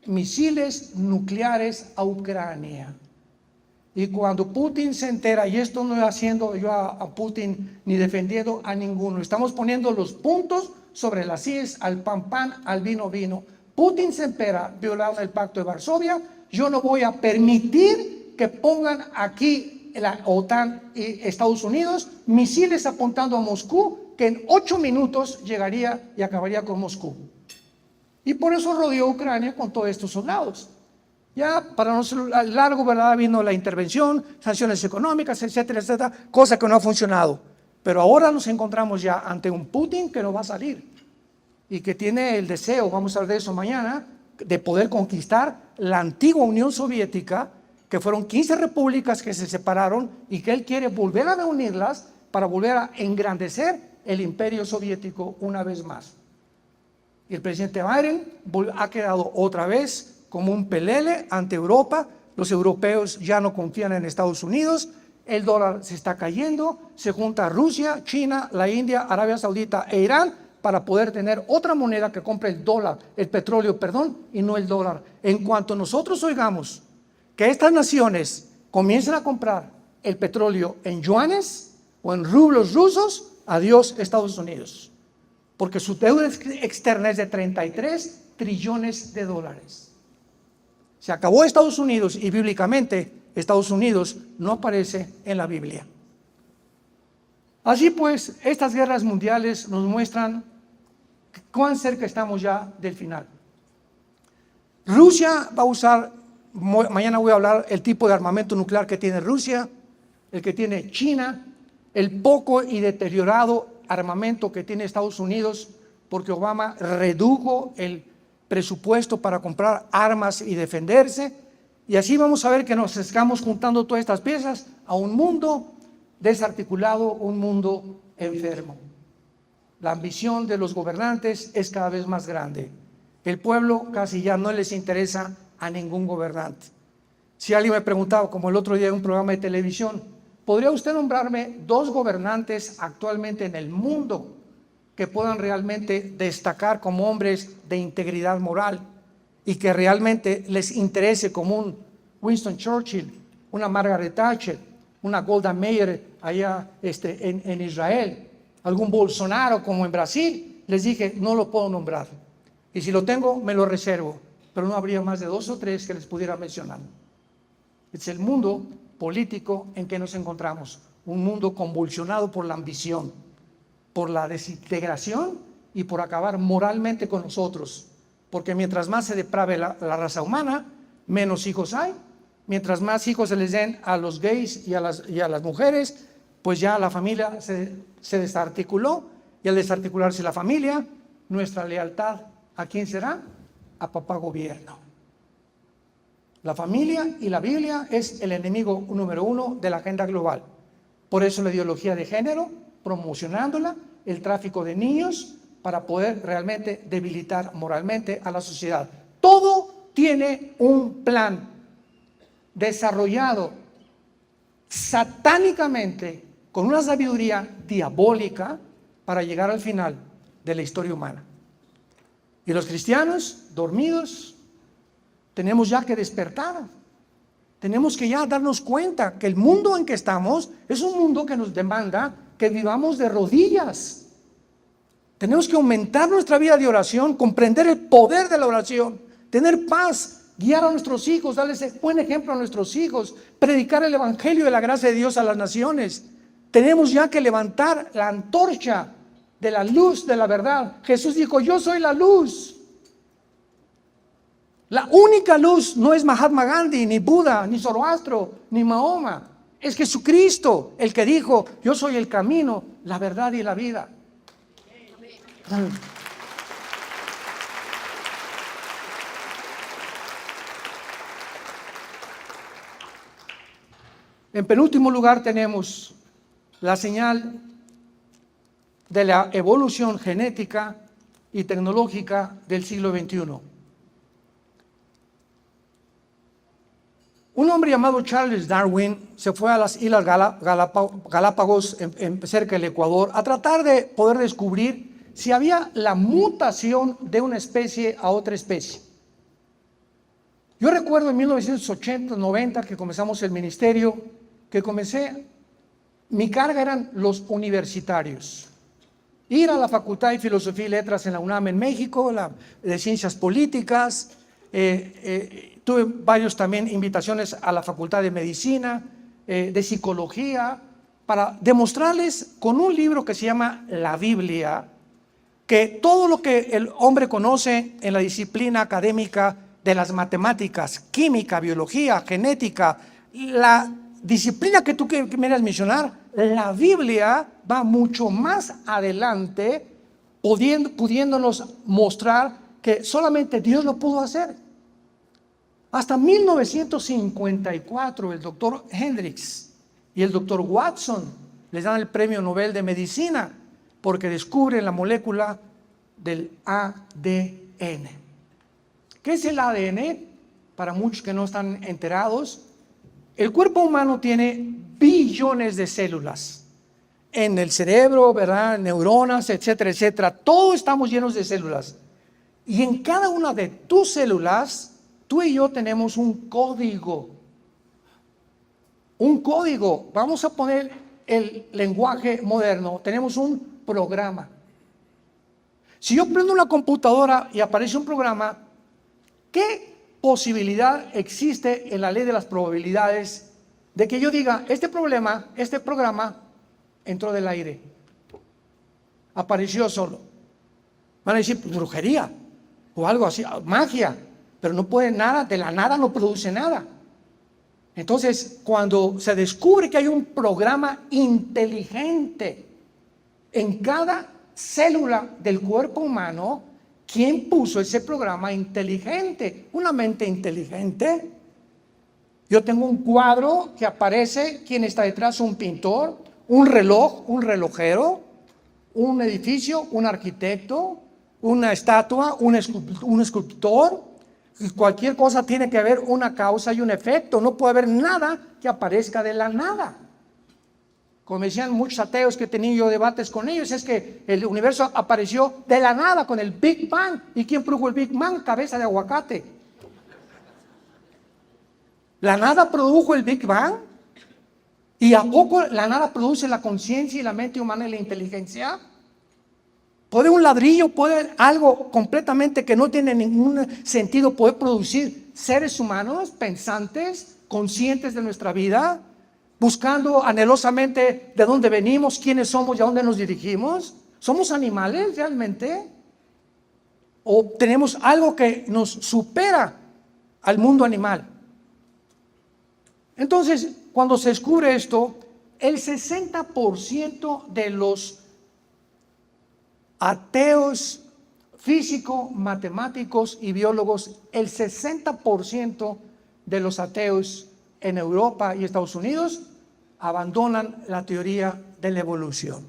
misiles nucleares a Ucrania. Y cuando Putin se entera, y esto no estoy haciendo yo a Putin ni defendiendo a ninguno, estamos poniendo los puntos sobre las CIES, al pan pan, al vino vino. Putin se empera violando el pacto de Varsovia. Yo no voy a permitir que pongan aquí la OTAN y Estados Unidos misiles apuntando a Moscú, que en 8 minutos llegaría y acabaría con Moscú. Y por eso rodeó Ucrania con todos estos soldados. Ya para no ser largo, ¿verdad? Vino la intervención, sanciones económicas, etcétera, etcétera, cosa que no ha funcionado. Pero ahora nos encontramos ya ante un Putin que no va a salir y que tiene el deseo, vamos a hablar de eso mañana, de poder conquistar la antigua Unión Soviética, que fueron 15 repúblicas que se separaron y que él quiere volver a reunirlas para volver a engrandecer el imperio soviético una vez más. Y el presidente Biden ha quedado otra vez como un pelele ante Europa. Los europeos ya no confían en Estados Unidos, el dólar se está cayendo, se junta Rusia, China, la India, Arabia Saudita e Irán para poder tener otra moneda que compre el dólar, el petróleo, perdón, y no el dólar. En cuanto nosotros oigamos que estas naciones comiencen a comprar el petróleo en yuanes o en rublos rusos, adiós Estados Unidos, porque su deuda externa es de 33 trillones de dólares. Se acabó Estados Unidos y bíblicamente Estados Unidos no aparece en la Biblia. Así pues, estas guerras mundiales nos muestran cuán cerca estamos ya del final. Rusia va a usar, mañana voy a hablar el tipo de armamento nuclear que tiene Rusia, el que tiene China, el poco y deteriorado armamento que tiene Estados Unidos, porque Obama redujo el presupuesto para comprar armas y defenderse, y así vamos a ver que nos estamos juntando todas estas piezas a un mundo desarticulado, un mundo enfermo. La ambición de los gobernantes es cada vez más grande. El pueblo casi ya no les interesa a ningún gobernante. Si alguien me preguntaba, como el otro día en un programa de televisión, ¿podría usted nombrarme 2 gobernantes actualmente en el mundo que puedan realmente destacar como hombres de integridad moral y que realmente les interese, como un Winston Churchill, una Margaret Thatcher, una Golda Meir allá en Israel, algún Bolsonaro como en Brasil? Les dije, no lo puedo nombrar, y si lo tengo me lo reservo, pero no habría más de 2 o 3 que les pudiera mencionar. Es el mundo político en que nos encontramos, un mundo convulsionado por la ambición, por la desintegración y por acabar moralmente con nosotros, porque mientras más se deprave la raza humana, menos hijos hay. Mientras más hijos se les den a los gays y a las mujeres, pues ya la familia se desarticuló, y al desarticularse la familia, nuestra lealtad, ¿a quién será? A papá gobierno. La familia y la Biblia es el enemigo número 1 de la agenda global. Por eso la ideología de género, promocionándola, el tráfico de niños, para poder realmente debilitar moralmente a la sociedad. Todo tiene un plan desarrollado satánicamente con una sabiduría diabólica para llegar al final de la historia humana. Y los cristianos, dormidos, tenemos ya que despertar. Tenemos que ya darnos cuenta que el mundo en que estamos es un mundo que nos demanda que vivamos de rodillas. Tenemos que aumentar nuestra vida de oración, comprender el poder de la oración, tener paz, guiar a nuestros hijos, darles buen ejemplo a nuestros hijos, predicar el evangelio de la gracia de Dios a las naciones. Tenemos ya que levantar la antorcha de la luz de la verdad. Jesús dijo, yo soy la luz. La única luz no es Mahatma Gandhi, ni Buda, ni Zoroastro, ni Mahoma. Es Jesucristo el que dijo, yo soy el camino, la verdad y la vida. En penúltimo lugar tenemos la señal de la evolución genética y tecnológica del siglo XXI. Un hombre llamado Charles Darwin se fue a las Islas Galápagos, cerca del Ecuador, a tratar de poder descubrir si había la mutación de una especie a otra especie. Yo recuerdo en 1980-90 que comenzamos el ministerio, mi carga eran los universitarios. ir a la Facultad de Filosofía y Letras en la UNAM en México, de Ciencias Políticas. Tuve varios también invitaciones a la Facultad de Medicina, de Psicología, para demostrarles con un libro que se llama La Biblia, que todo lo que el hombre conoce en la disciplina académica de las matemáticas, química, biología, genética, la disciplina que tú quieras mencionar, la Biblia va mucho más adelante, pudiéndonos mostrar que solamente Dios lo pudo hacer. Hasta 1954 el doctor Hendricks y el doctor Watson les dan el premio Nobel de Medicina porque descubren la molécula del ADN. ¿Qué es el ADN? Para muchos que no están enterados, el cuerpo humano tiene billones de células en el cerebro, ¿verdad? Neuronas, etcétera, etcétera. Todos estamos llenos de células. Y en cada una de tus células, tú y yo tenemos un código. Un código. Vamos a poner el lenguaje moderno. Tenemos un programa. Si yo prendo una computadora y aparece un programa, ¿qué posibilidad existe en la ley de las probabilidades de que yo diga, este programa entró del aire, apareció solo? Van a decir, pues, brujería o algo así, magia, pero no puede nada, de la nada no produce nada. Entonces, cuando se descubre que hay un programa inteligente en cada célula del cuerpo humano, ¿quién puso ese programa inteligente? Una mente inteligente. Yo tengo un cuadro que aparece, ¿quién está detrás? Un pintor, un reloj, un relojero, un edificio, un arquitecto, una estatua, un escultor. Cualquier cosa tiene que haber una causa y un efecto. No puede haber nada que aparezca de la nada. Como me decían muchos ateos que he tenido yo debates con ellos, es que el universo apareció de la nada con el Big Bang. ¿Y quién produjo el Big Bang? Cabeza de aguacate. ¿La nada produjo el Big Bang? ¿Y a poco la nada produce la conciencia y la mente humana y la inteligencia? ¿Puede un ladrillo, puede algo completamente que no tiene ningún sentido, poder producir seres humanos pensantes, conscientes de nuestra vida, buscando anhelosamente de dónde venimos, quiénes somos y a dónde nos dirigimos? ¿Somos animales realmente? ¿O tenemos algo que nos supera al mundo animal? Entonces, cuando se descubre esto, el 60% de los ateos físicos, matemáticos y biólogos, el 60% de los ateos en Europa y Estados Unidos abandonan la teoría de la evolución.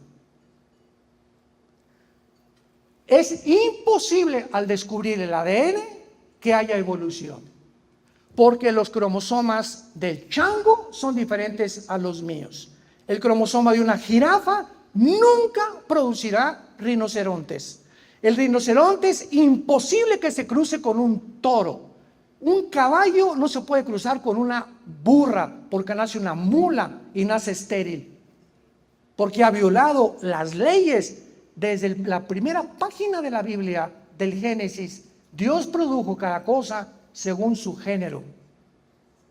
Es imposible al descubrir el ADN que haya evolución, porque los cromosomas del chango son diferentes a los míos. El cromosoma de una jirafa nunca producirá rinocerontes. El rinoceronte es imposible que se cruce con un toro. Un caballo no se puede cruzar con una burra porque nace una mula y nace estéril, porque ha violado las leyes. Desde la primera página de la Biblia, del Génesis, Dios produjo cada cosa según su género,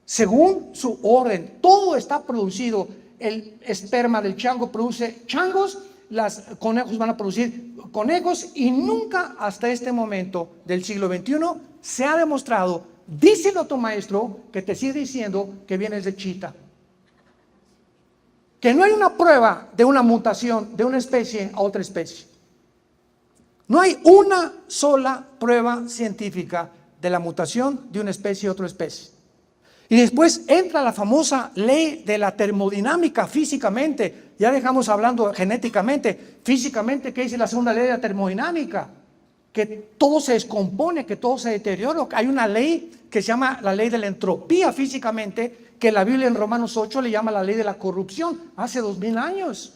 según su orden. Todo está producido. El esperma del chango produce changos, los conejos van a producir conejos, y nunca hasta este momento del siglo XXI se ha demostrado, díselo a tu maestro que te sigue diciendo que vienes de chita, que no hay una prueba de una mutación de una especie a otra especie. No hay una sola prueba científica de la mutación de una especie a otra especie. Y después entra la famosa ley de la termodinámica físicamente. Ya dejamos hablando genéticamente. Físicamente, ¿qué dice la segunda ley de la termodinámica? Que todo se descompone, que todo se deteriora. Hay una ley que se llama la ley de la entropía físicamente, que la Biblia en Romanos 8 le llama la ley de la corrupción, hace 2000 años.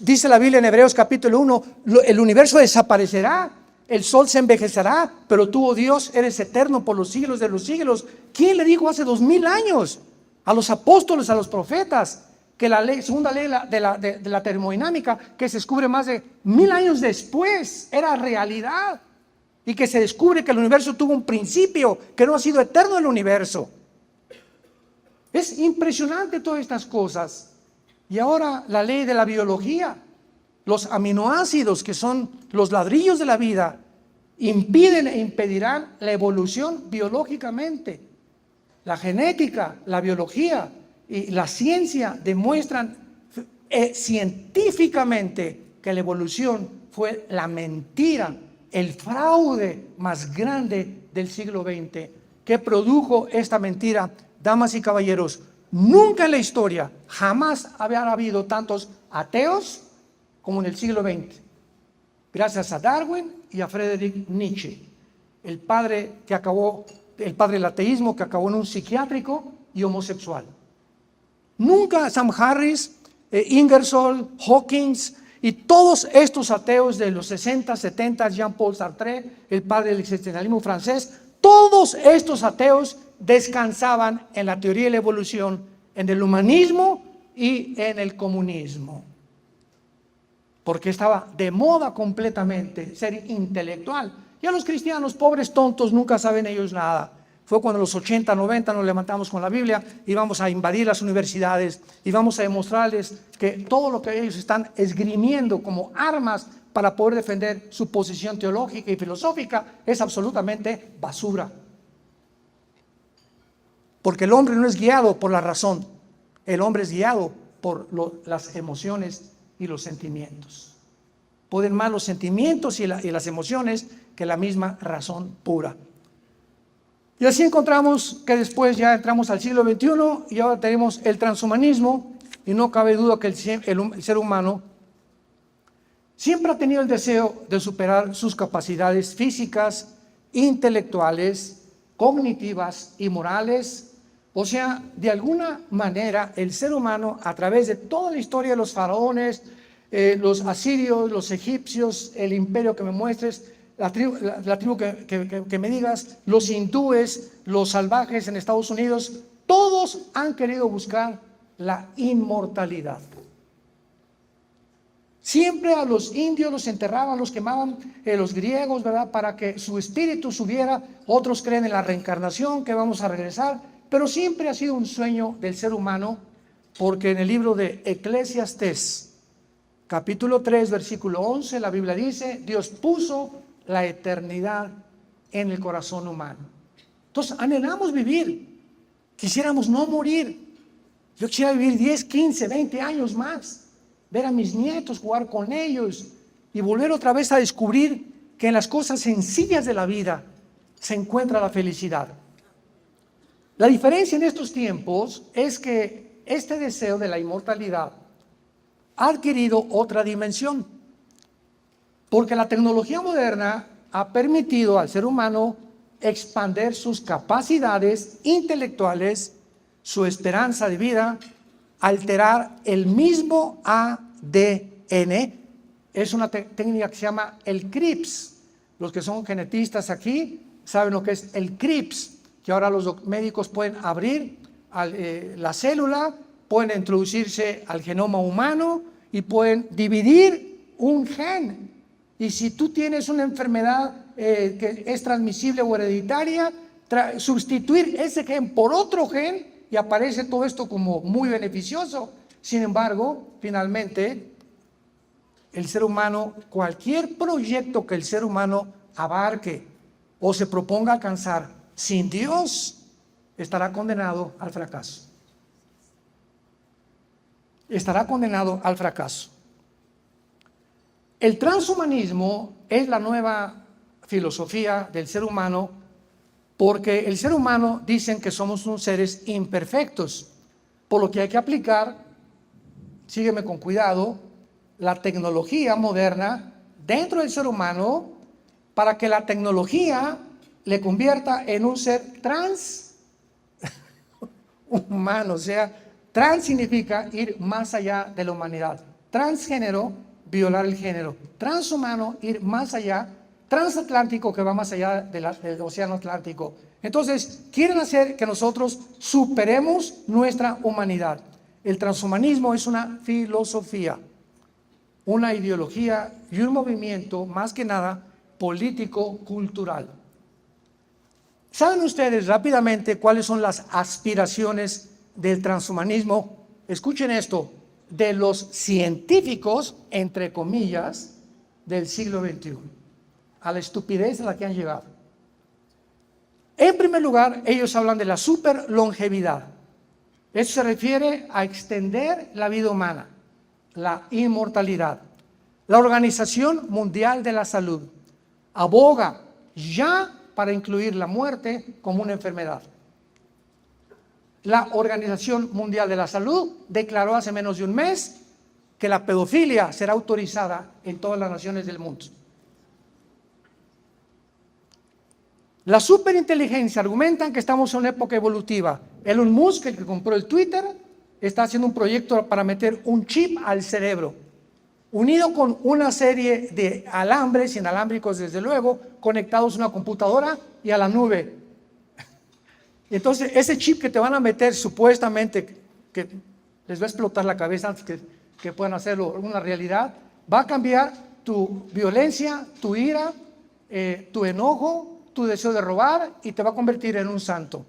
Dice la Biblia en Hebreos capítulo 1, el universo desaparecerá, el sol se envejecerá, pero tú, oh Dios, eres eterno por los siglos de los siglos. ¿Quién le dijo hace 2000 años a los apóstoles, a los profetas, que la segunda ley de la termodinámica, que se descubre más de 1000 años después, era realidad. Y que se descubre que el universo tuvo un principio, que no ha sido eterno el universo. Es impresionante todas estas cosas. Y ahora la ley de la biología, los aminoácidos, que son los ladrillos de la vida, impiden e impedirán la evolución biológicamente. La genética, la biología y la ciencia demuestran científicamente que la evolución fue la mentira, el fraude más grande del siglo XX, que produjo esta mentira. Damas y caballeros, nunca en la historia, jamás había habido tantos ateos como en el siglo XX. Gracias a Darwin y a Friedrich Nietzsche, el padre del ateísmo, que acabó en un psiquiátrico y homosexual. Nunca Sam Harris, Ingersoll, Hawkins y todos estos ateos de los 60, 70, Jean-Paul Sartre, el padre del existencialismo francés, todos estos ateos descansaban en la teoría de la evolución, en el humanismo y en el comunismo. Porque estaba de moda completamente ser intelectual. Ya los cristianos, pobres tontos, nunca saben ellos nada. Fue cuando en los 80, 90 nos levantamos con la Biblia y vamos a invadir las universidades y vamos a demostrarles que todo lo que ellos están esgrimiendo como armas para poder defender su posición teológica y filosófica es absolutamente basura. Porque el hombre no es guiado por la razón, el hombre es guiado por las emociones y los sentimientos. Pueden más los sentimientos y las emociones que la misma razón pura. Y así encontramos que después ya entramos al siglo XXI y ahora tenemos el transhumanismo, y no cabe duda que el ser humano siempre ha tenido el deseo de superar sus capacidades físicas, intelectuales, cognitivas y morales. O sea, de alguna manera el ser humano, a través de toda la historia de los faraones, los asirios, los egipcios, el imperio que me muestres, la tribu que me digas, los hindúes, los salvajes en Estados Unidos, todos han querido buscar la inmortalidad. Siempre a los indios los enterraban, los quemaban, los griegos, ¿verdad? Para que su espíritu subiera. Otros creen en la reencarnación, que vamos a regresar. Pero siempre ha sido un sueño del ser humano, porque en el libro de Eclesiastés, capítulo 3, versículo 11, la Biblia dice: Dios puso la eternidad en el corazón humano. Entonces anhelamos vivir, quisiéramos no morir. Yo quisiera vivir 10, 15, 20 años más, ver a mis nietos, jugar con ellos y volver otra vez a descubrir que en las cosas sencillas de la vida se encuentra la felicidad. La diferencia en estos tiempos es que este deseo de la inmortalidad ha adquirido otra dimensión, porque la tecnología moderna ha permitido al ser humano expandir sus capacidades intelectuales, su esperanza de vida, alterar el mismo ADN. Es una técnica que se llama el CRISPR. Los que son genetistas aquí saben lo que es el CRISPR, que ahora los médicos pueden abrir la célula, pueden introducirse al genoma humano y pueden dividir un gen. Y si tú tienes una enfermedad que es transmisible o hereditaria, sustituir ese gen por otro gen, y aparece todo esto como muy beneficioso. Sin embargo, finalmente, el ser humano, cualquier proyecto que el ser humano abarque o se proponga alcanzar sin Dios, estará condenado al fracaso. Estará condenado al fracaso. El transhumanismo es la nueva filosofía del ser humano, porque el ser humano dicen que somos unos seres imperfectos, por lo que hay que aplicar, sígueme con cuidado, la tecnología moderna dentro del ser humano para que la tecnología le convierta en un ser humano. O sea, trans significa ir más allá de la humanidad. Transgénero, violar el género. Transhumano, ir más allá. Transatlántico, que va más allá del océano Atlántico. Entonces, quieren hacer que nosotros superemos nuestra humanidad. El transhumanismo es una filosofía, una ideología y un movimiento, más que nada, político-cultural. ¿Saben ustedes rápidamente cuáles son las aspiraciones del transhumanismo? Escuchen esto, de los científicos, entre comillas, del siglo XXI, a la estupidez a la que han llegado. En primer lugar, ellos hablan de la superlongevidad. Eso se refiere a extender la vida humana, la inmortalidad. La Organización Mundial de la Salud aboga ya para incluir la muerte como una enfermedad. La Organización Mundial de la Salud declaró hace menos de un mes que la pedofilia será autorizada en todas las naciones del mundo. La superinteligencia argumentan que estamos en una época evolutiva. Elon Musk, el que compró el Twitter, está haciendo un proyecto para meter un chip al cerebro, unido con una serie de alambres inalámbricos, desde luego, conectados a una computadora y a la nube. Entonces, ese chip que te van a meter, supuestamente, que les va a explotar la cabeza antes que puedan hacerlo una realidad, va a cambiar tu violencia, tu ira, tu enojo, tu deseo de robar, y te va a convertir en un santo.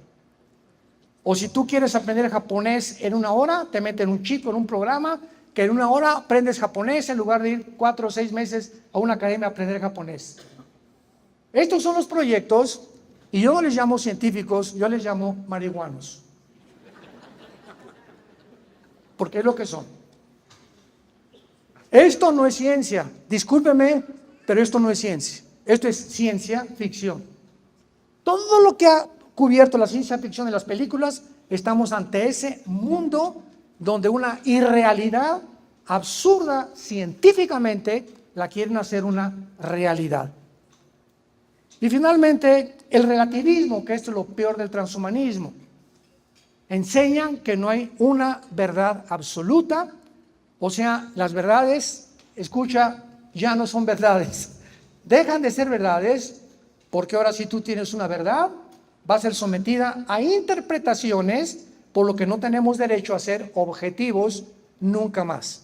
O si tú quieres aprender japonés en una hora, te meten un chip en un programa que en una hora aprendes japonés en lugar de ir 4 o 6 meses a una academia a aprender japonés. Estos son los proyectos, y yo no les llamo científicos, yo les llamo marihuanos. Porque es lo que son. Esto no es ciencia, discúlpeme, pero esto no es ciencia. Esto es ciencia ficción. Todo lo que ha cubierto la ciencia ficción en las películas, estamos ante ese mundo donde una irrealidad absurda científicamente la quieren hacer una realidad. Y finalmente, el relativismo, que esto es lo peor del transhumanismo. Enseñan que no hay una verdad absoluta, o sea, las verdades, escucha, ya no son verdades. Dejan de ser verdades, porque ahora si tú tienes una verdad, va a ser sometida a interpretaciones, por lo que no tenemos derecho a ser objetivos nunca más.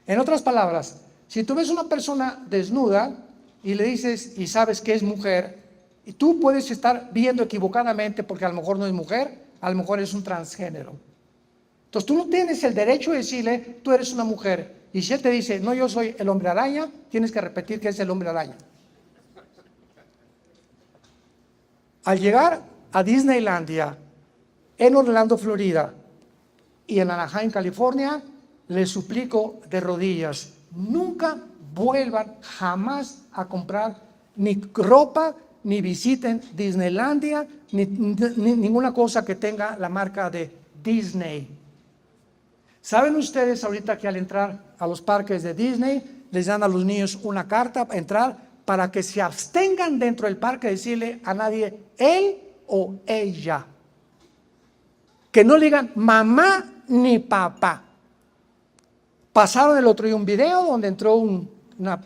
En otras palabras, si tú ves una persona desnuda y le dices y sabes que es mujer, y tú puedes estar viendo equivocadamente porque a lo mejor no es mujer, a lo mejor es un transgénero. Entonces tú no tienes el derecho de decirle, tú eres una mujer. Y si él te dice, no, yo soy el hombre araña, tienes que repetir que es el hombre araña. Al llegar a Disneylandia, en Orlando, Florida, y en Anaheim, California, les suplico de rodillas, nunca vuelvan jamás a comprar ni ropa, ni visiten Disneylandia, ni ninguna cosa que tenga la marca de Disney. ¿Saben ustedes ahorita que al entrar a los parques de Disney, les dan a los niños una carta para entrar, para que se abstengan dentro del parque de decirle a nadie él o ella? Que no le digan mamá ni papá. Pasaron el otro día un video donde entró un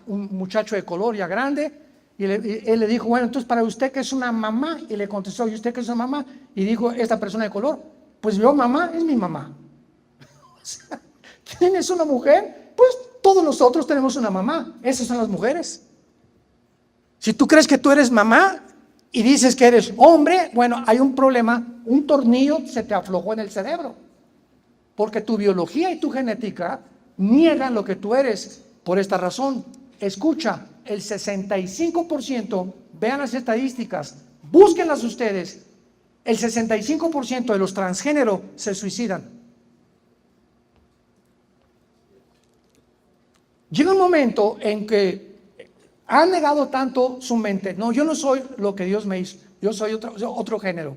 muchacho de color ya grande, y él le dijo, bueno, entonces para usted, ¿qué es una mamá? Y le contestó, ¿y usted qué es una mamá? Y dijo esta persona de color, pues yo, mamá es mi mamá. O sea, ¿quién es una mujer? Pues todos nosotros tenemos una mamá. Esas son las mujeres. Si tú crees que tú eres mamá y dices que eres hombre, bueno, hay un problema, un tornillo se te aflojó en el cerebro, porque tu biología y tu genética niegan lo que tú eres. Por esta razón, escucha, el 65%, vean las estadísticas, búsquenlas ustedes, el 65% de los transgénero se suicidan. Llega un momento en que han negado tanto su mente, no, yo no soy lo que Dios me hizo, yo soy otro género.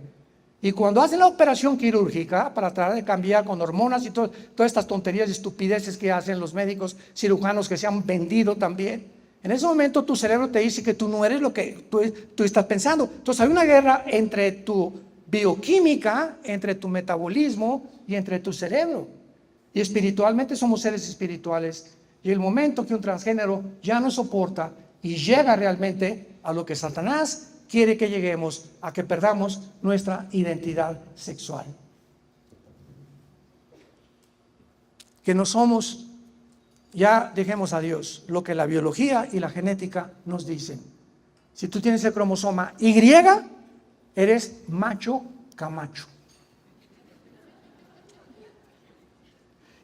Y cuando hacen la operación quirúrgica para tratar de cambiar con hormonas y todas estas tonterías y estupideces que hacen los médicos cirujanos que se han vendido también, en ese momento tu cerebro te dice que tú no eres lo que tú estás pensando. Entonces hay una guerra entre tu bioquímica, entre tu metabolismo y entre tu cerebro. Y espiritualmente somos seres espirituales. Y el momento que un transgénero ya no soporta y llega realmente a lo que Satanás quiere que lleguemos, a que perdamos nuestra identidad sexual. que no somos, ya dejemos a Dios, lo que la biología y la genética nos dicen. Si tú tienes el cromosoma Y, eres macho camacho.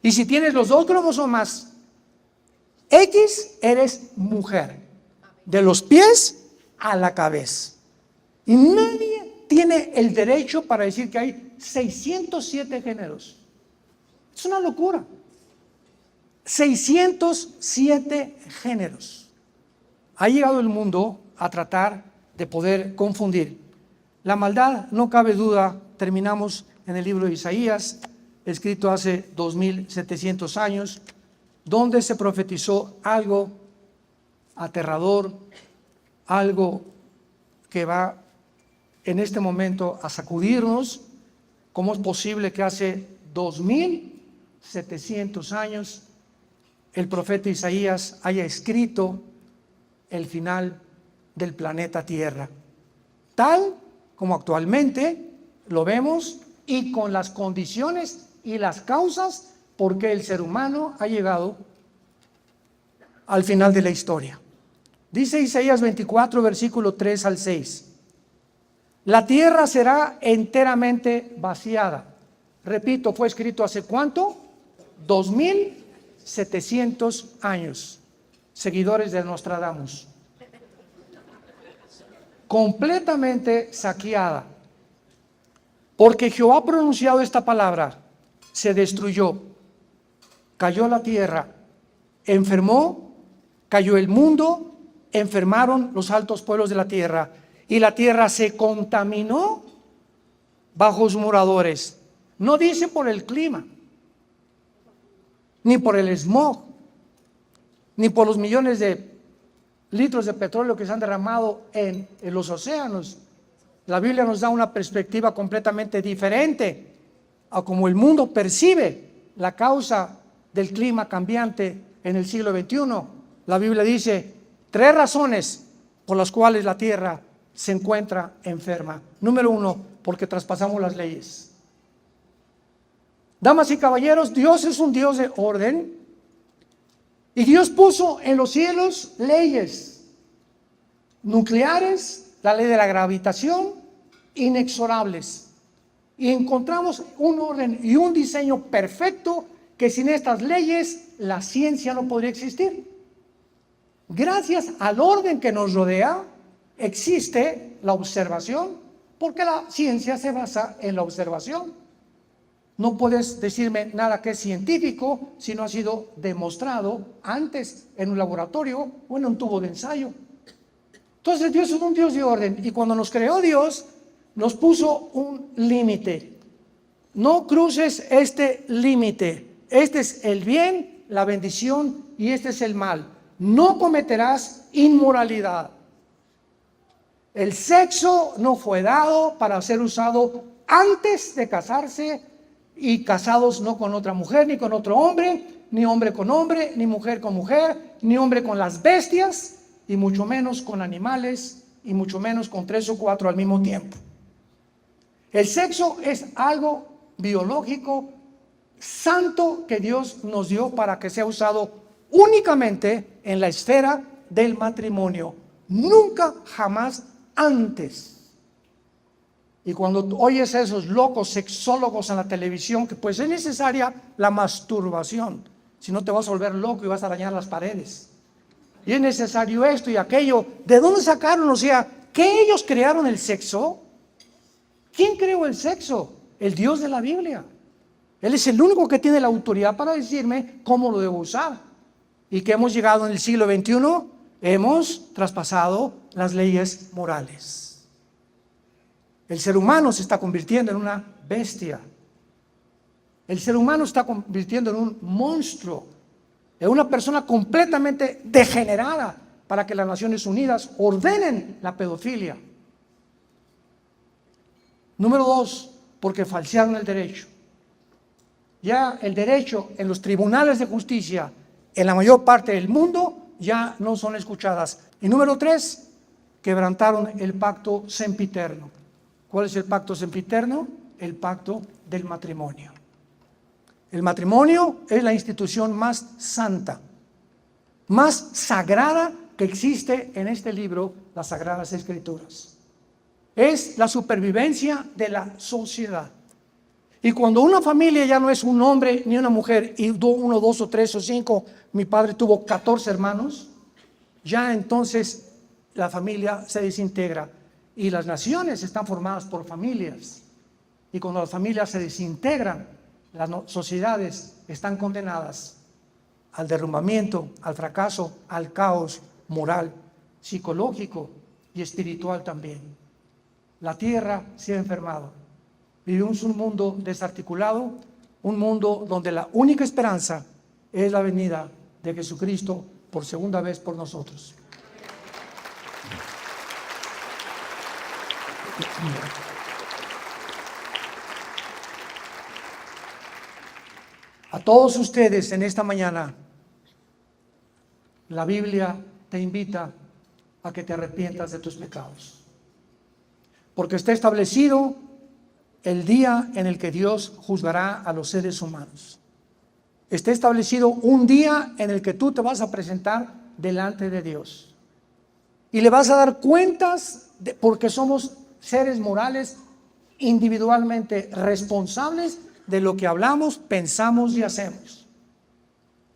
Y si tienes los dos cromosomas X, eres mujer, de los pies a la cabeza. Y nadie tiene el derecho para decir que hay 607 géneros. Es una locura. 607 géneros. Ha llegado el mundo a tratar de poder confundir. La maldad, no cabe duda, terminamos en el libro de Isaías, escrito hace 2700 años, donde se profetizó algo aterrador, algo que va en este momento a sacudirnos. ¿Cómo es posible que hace 2700 años el profeta Isaías haya escrito el final del planeta Tierra, tal como actualmente lo vemos y con las condiciones y las causas por qué el ser humano ha llegado al final de la historia? Dice Isaías 24, versículo 3 al 6. La tierra será enteramente vaciada. Repito, fue escrito ¿hace cuánto? 2700 años. Seguidores de Nostradamus. Completamente saqueada. Porque Jehová ha pronunciado esta palabra, se destruyó, cayó la tierra, enfermó, cayó el mundo, enfermaron los altos pueblos de la tierra, y la tierra se contaminó bajo sus moradores. No dice por el clima, ni por el smog, ni por los millones de litros de petróleo que se han derramado en los océanos. La Biblia nos da una perspectiva completamente diferente a cómo el mundo percibe la causa del clima cambiante en el siglo XXI. La Biblia dice 3 razones por las cuales la tierra se encuentra enferma. Número 1, porque traspasamos las leyes. Damas y caballeros, Dios es un Dios de orden y Dios puso en los cielos leyes nucleares, la ley de la gravitación, inexorables. Y encontramos un orden y un diseño perfecto que sin estas leyes la ciencia no podría existir. Gracias al orden que nos rodea existe la observación, porque la ciencia se basa en la observación. No puedes decirme nada que es científico si no ha sido demostrado antes en un laboratorio o en un tubo de ensayo. Entonces Dios es un Dios de orden, y cuando nos creó Dios nos puso un límite. No cruces este límite. Este es el bien, la bendición, y este es el mal. No cometerás inmoralidad. El sexo no fue dado para ser usado antes de casarse, y casados no con otra mujer ni con otro hombre, ni hombre con hombre, ni mujer con mujer, ni hombre con las bestias, y mucho menos con animales, y mucho menos con 3 o 4 al mismo tiempo. El sexo es algo biológico santo que Dios nos dio para que sea usado únicamente en la esfera del matrimonio, nunca jamás antes. Y cuando oyes a esos locos sexólogos en la televisión, que pues es necesaria la masturbación, si no te vas a volver loco y vas a dañar las paredes, y es necesario esto y aquello. ¿De dónde sacaron? O sea, ¿que ellos crearon el sexo? ¿Quién creó el sexo? El Dios de la Biblia. Él es el único que tiene la autoridad para decirme cómo lo debo usar. Y que hemos llegado en el siglo XXI, hemos traspasado las leyes morales. El ser humano se está convirtiendo en una bestia. El ser humano se está convirtiendo en un monstruo, en una persona completamente degenerada, para que las Naciones Unidas ordenen la pedofilia. Número 2, porque falsearon el derecho. Ya el derecho en los tribunales de justicia en la mayor parte del mundo ya no son escuchadas. Y número 3, quebrantaron el pacto sempiterno. ¿Cuál es el pacto sempiterno? El pacto del matrimonio. El matrimonio es la institución más santa, más sagrada que existe en este libro, las Sagradas Escrituras. Es la supervivencia de la sociedad. Y cuando una familia ya no es un hombre ni una mujer, y uno, dos o tres o cinco, mi padre tuvo 14 hermanos, ya entonces la familia se desintegra. Y las naciones están formadas por familias. Y cuando las familias se desintegran, las sociedades están condenadas al derrumbamiento, al fracaso, al caos moral, psicológico y espiritual también. La tierra se ha enfermado. Vivimos un mundo desarticulado, un mundo donde la única esperanza es la venida de Jesucristo por segunda vez por nosotros. A todos ustedes en esta mañana, la Biblia te invita a que te arrepientas de tus pecados. Porque está establecido el día en el que Dios juzgará a los seres humanos. Está establecido un día en el que tú te vas a presentar delante de Dios. Y le vas a dar cuentas porque somos seres morales individualmente responsables de lo que hablamos, pensamos y hacemos.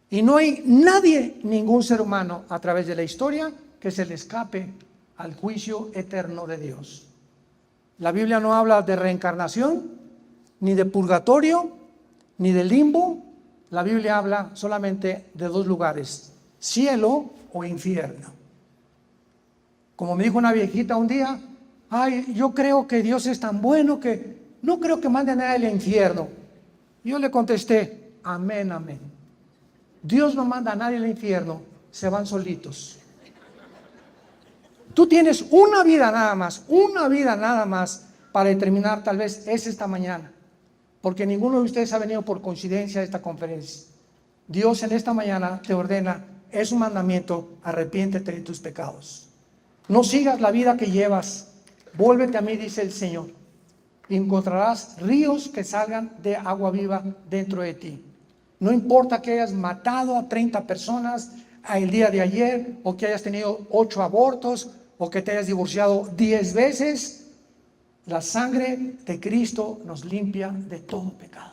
Y no hay nadie, ningún ser humano a través de la historia que se le escape al juicio eterno de Dios. La Biblia no habla de reencarnación, ni de purgatorio, ni de limbo. La Biblia habla solamente de dos lugares, cielo o infierno. Como me dijo una viejita un día, ay, yo creo que Dios es tan bueno que no creo que mande a nadie al infierno. Yo le contesté, amén, amén. Dios no manda a nadie al infierno, se van solitos. Tú tienes una vida nada más para determinar, tal vez es esta mañana, porque ninguno de ustedes ha venido por coincidencia a esta conferencia. Dios en esta mañana te ordena, es un mandamiento, arrepiéntete de tus pecados. No sigas la vida que llevas, vuélvete a mí, dice el Señor, y encontrarás ríos que salgan de agua viva dentro de ti. No importa que hayas matado a 30 personas el día de ayer, o que hayas tenido 8 abortos, o que te hayas divorciado 10 veces, la sangre de Cristo nos limpia de todo pecado.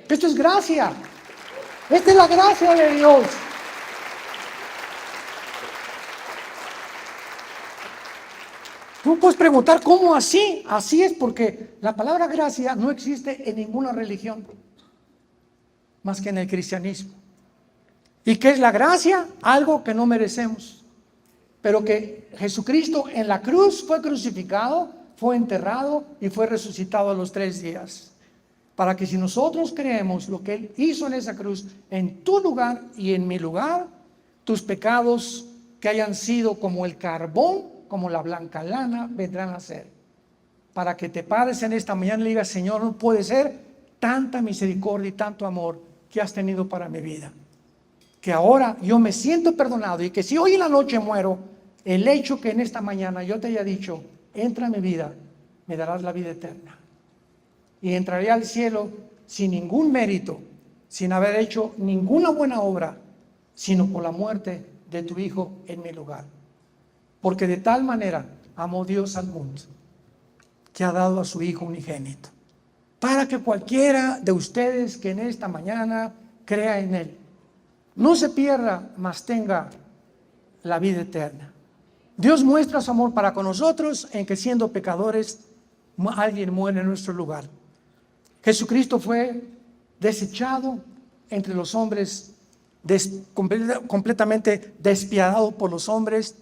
Esto es gracia. Esta es la gracia de Dios. Tú puedes preguntar, ¿cómo así? Así es porque la palabra gracia no existe en ninguna religión más que en el cristianismo. ¿Y qué es la gracia? Algo que no merecemos, pero que Jesucristo en la cruz fue crucificado, fue enterrado y fue resucitado a los 3 días. Para que si nosotros creemos lo que Él hizo en esa cruz, en tu lugar y en mi lugar, tus pecados que hayan sido como el carbón, como la blanca lana, vendrán a ser. Para que te pares en esta mañana y le digas, Señor, no puede ser tanta misericordia y tanto amor que has tenido para mi vida. Que ahora yo me siento perdonado y que si hoy en la noche muero, el hecho que en esta mañana yo te haya dicho, entra a mi vida, me darás la vida eterna. Y entraré al cielo sin ningún mérito, sin haber hecho ninguna buena obra, sino por la muerte de tu Hijo en mi lugar. Porque de tal manera amó Dios al mundo, que ha dado a su Hijo unigénito, para que cualquiera de ustedes que en esta mañana crea en Él, no se pierda, mas tenga la vida eterna. Dios muestra su amor para con nosotros en que siendo pecadores, alguien muere en nuestro lugar. Jesucristo fue desechado entre los hombres, completamente despiadado por los hombres.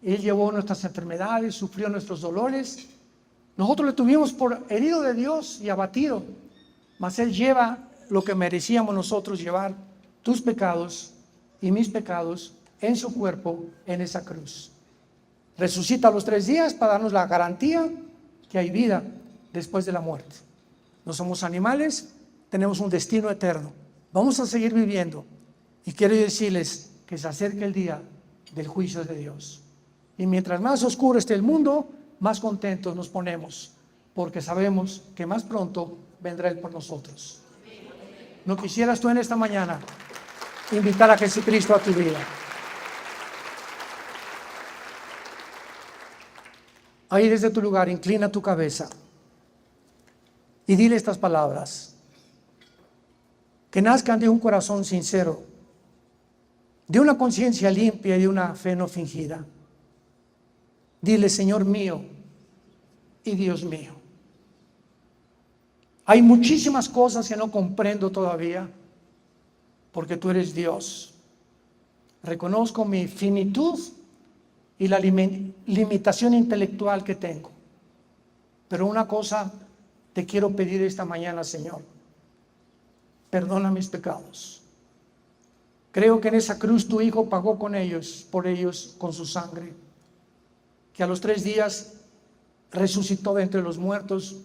Él llevó nuestras enfermedades, sufrió nuestros dolores. Nosotros le tuvimos por herido de Dios y abatido, mas Él lleva lo que merecíamos nosotros llevar, tus pecados y mis pecados, en su cuerpo, en esa cruz. Resucita a los 3 días para darnos la garantía que hay vida después de la muerte. No somos animales, tenemos un destino eterno. Vamos a seguir viviendo. Y quiero decirles que se acerca el día del juicio de Dios. Y mientras más oscuro esté el mundo, más contentos nos ponemos, porque sabemos que más pronto vendrá Él por nosotros. ¿No quisieras tú en esta mañana invitar a Jesucristo a tu vida? Ahí desde tu lugar, inclina tu cabeza y dile estas palabras, que nazcan de un corazón sincero, de una conciencia limpia y de una fe no fingida. Dile: Señor mío y Dios mío, hay muchísimas cosas que no comprendo todavía, porque tú eres Dios. Reconozco mi finitud y la limitación intelectual que tengo. Pero una cosa te quiero pedir esta mañana, Señor: perdona mis pecados. Creo que en esa cruz tu Hijo pagó por ellos con su sangre, que a los 3 días resucitó de entre los muertos.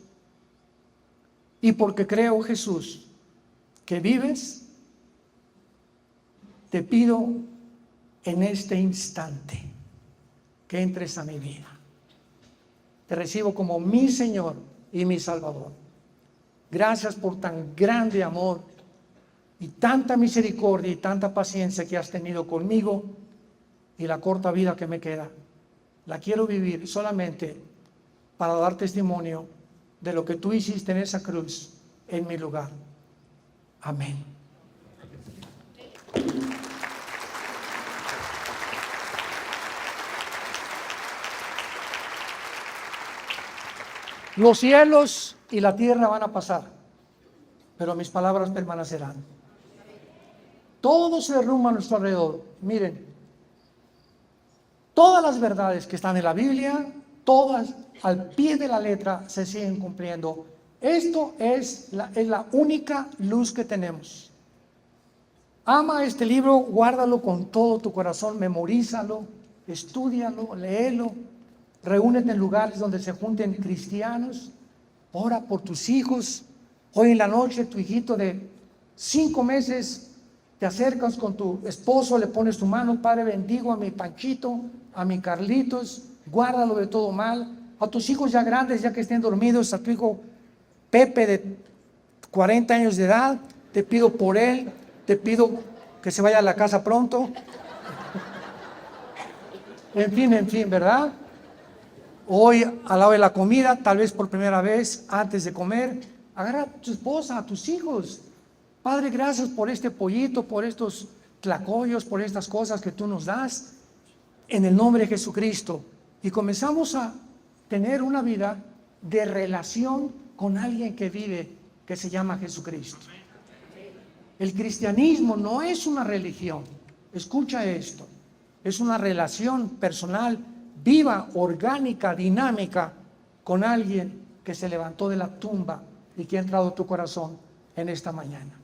Y porque creo, Jesús, que vives, te pido en este instante que entres a mi vida. Te recibo como mi Señor y mi Salvador. Gracias por tan grande amor y tanta misericordia y tanta paciencia que has tenido conmigo, y la corta vida que me queda la quiero vivir solamente para dar testimonio de lo que tú hiciste en esa cruz en mi lugar. Amén. Los cielos y la tierra van a pasar, pero mis palabras permanecerán. Todo se derrumba a nuestro alrededor. Miren, todas las verdades que están en la Biblia, todas al pie de la letra se siguen cumpliendo. Esto es la única luz que tenemos. Ama este libro, guárdalo con todo tu corazón, memorízalo, estúdialo, léelo, reúnete en lugares donde se junten cristianos, ora por tus hijos. Hoy en la noche tu hijito de 5 meses, te acercas con tu esposo, le pones tu mano: Padre, bendigo a mi Panchito, a mi Carlitos, guárdalo de todo mal. A tus hijos ya grandes, ya que estén dormidos, a tu hijo Pepe de 40 años de edad, te pido por él, te pido que se vaya a la casa pronto. En fin, ¿verdad? Hoy, al lado de la comida, tal vez por primera vez, antes de comer, agarra a tu esposa, a tus hijos. Padre, gracias por este pollito, por estos tlacoyos, por estas cosas que tú nos das, en el nombre de Jesucristo. Y comenzamos a tener una vida de relación con alguien que vive, que se llama Jesucristo. El cristianismo no es una religión. Escucha esto: es una relación personal, viva, orgánica, dinámica, con alguien que se levantó de la tumba y que ha entrado a tu corazón en esta mañana.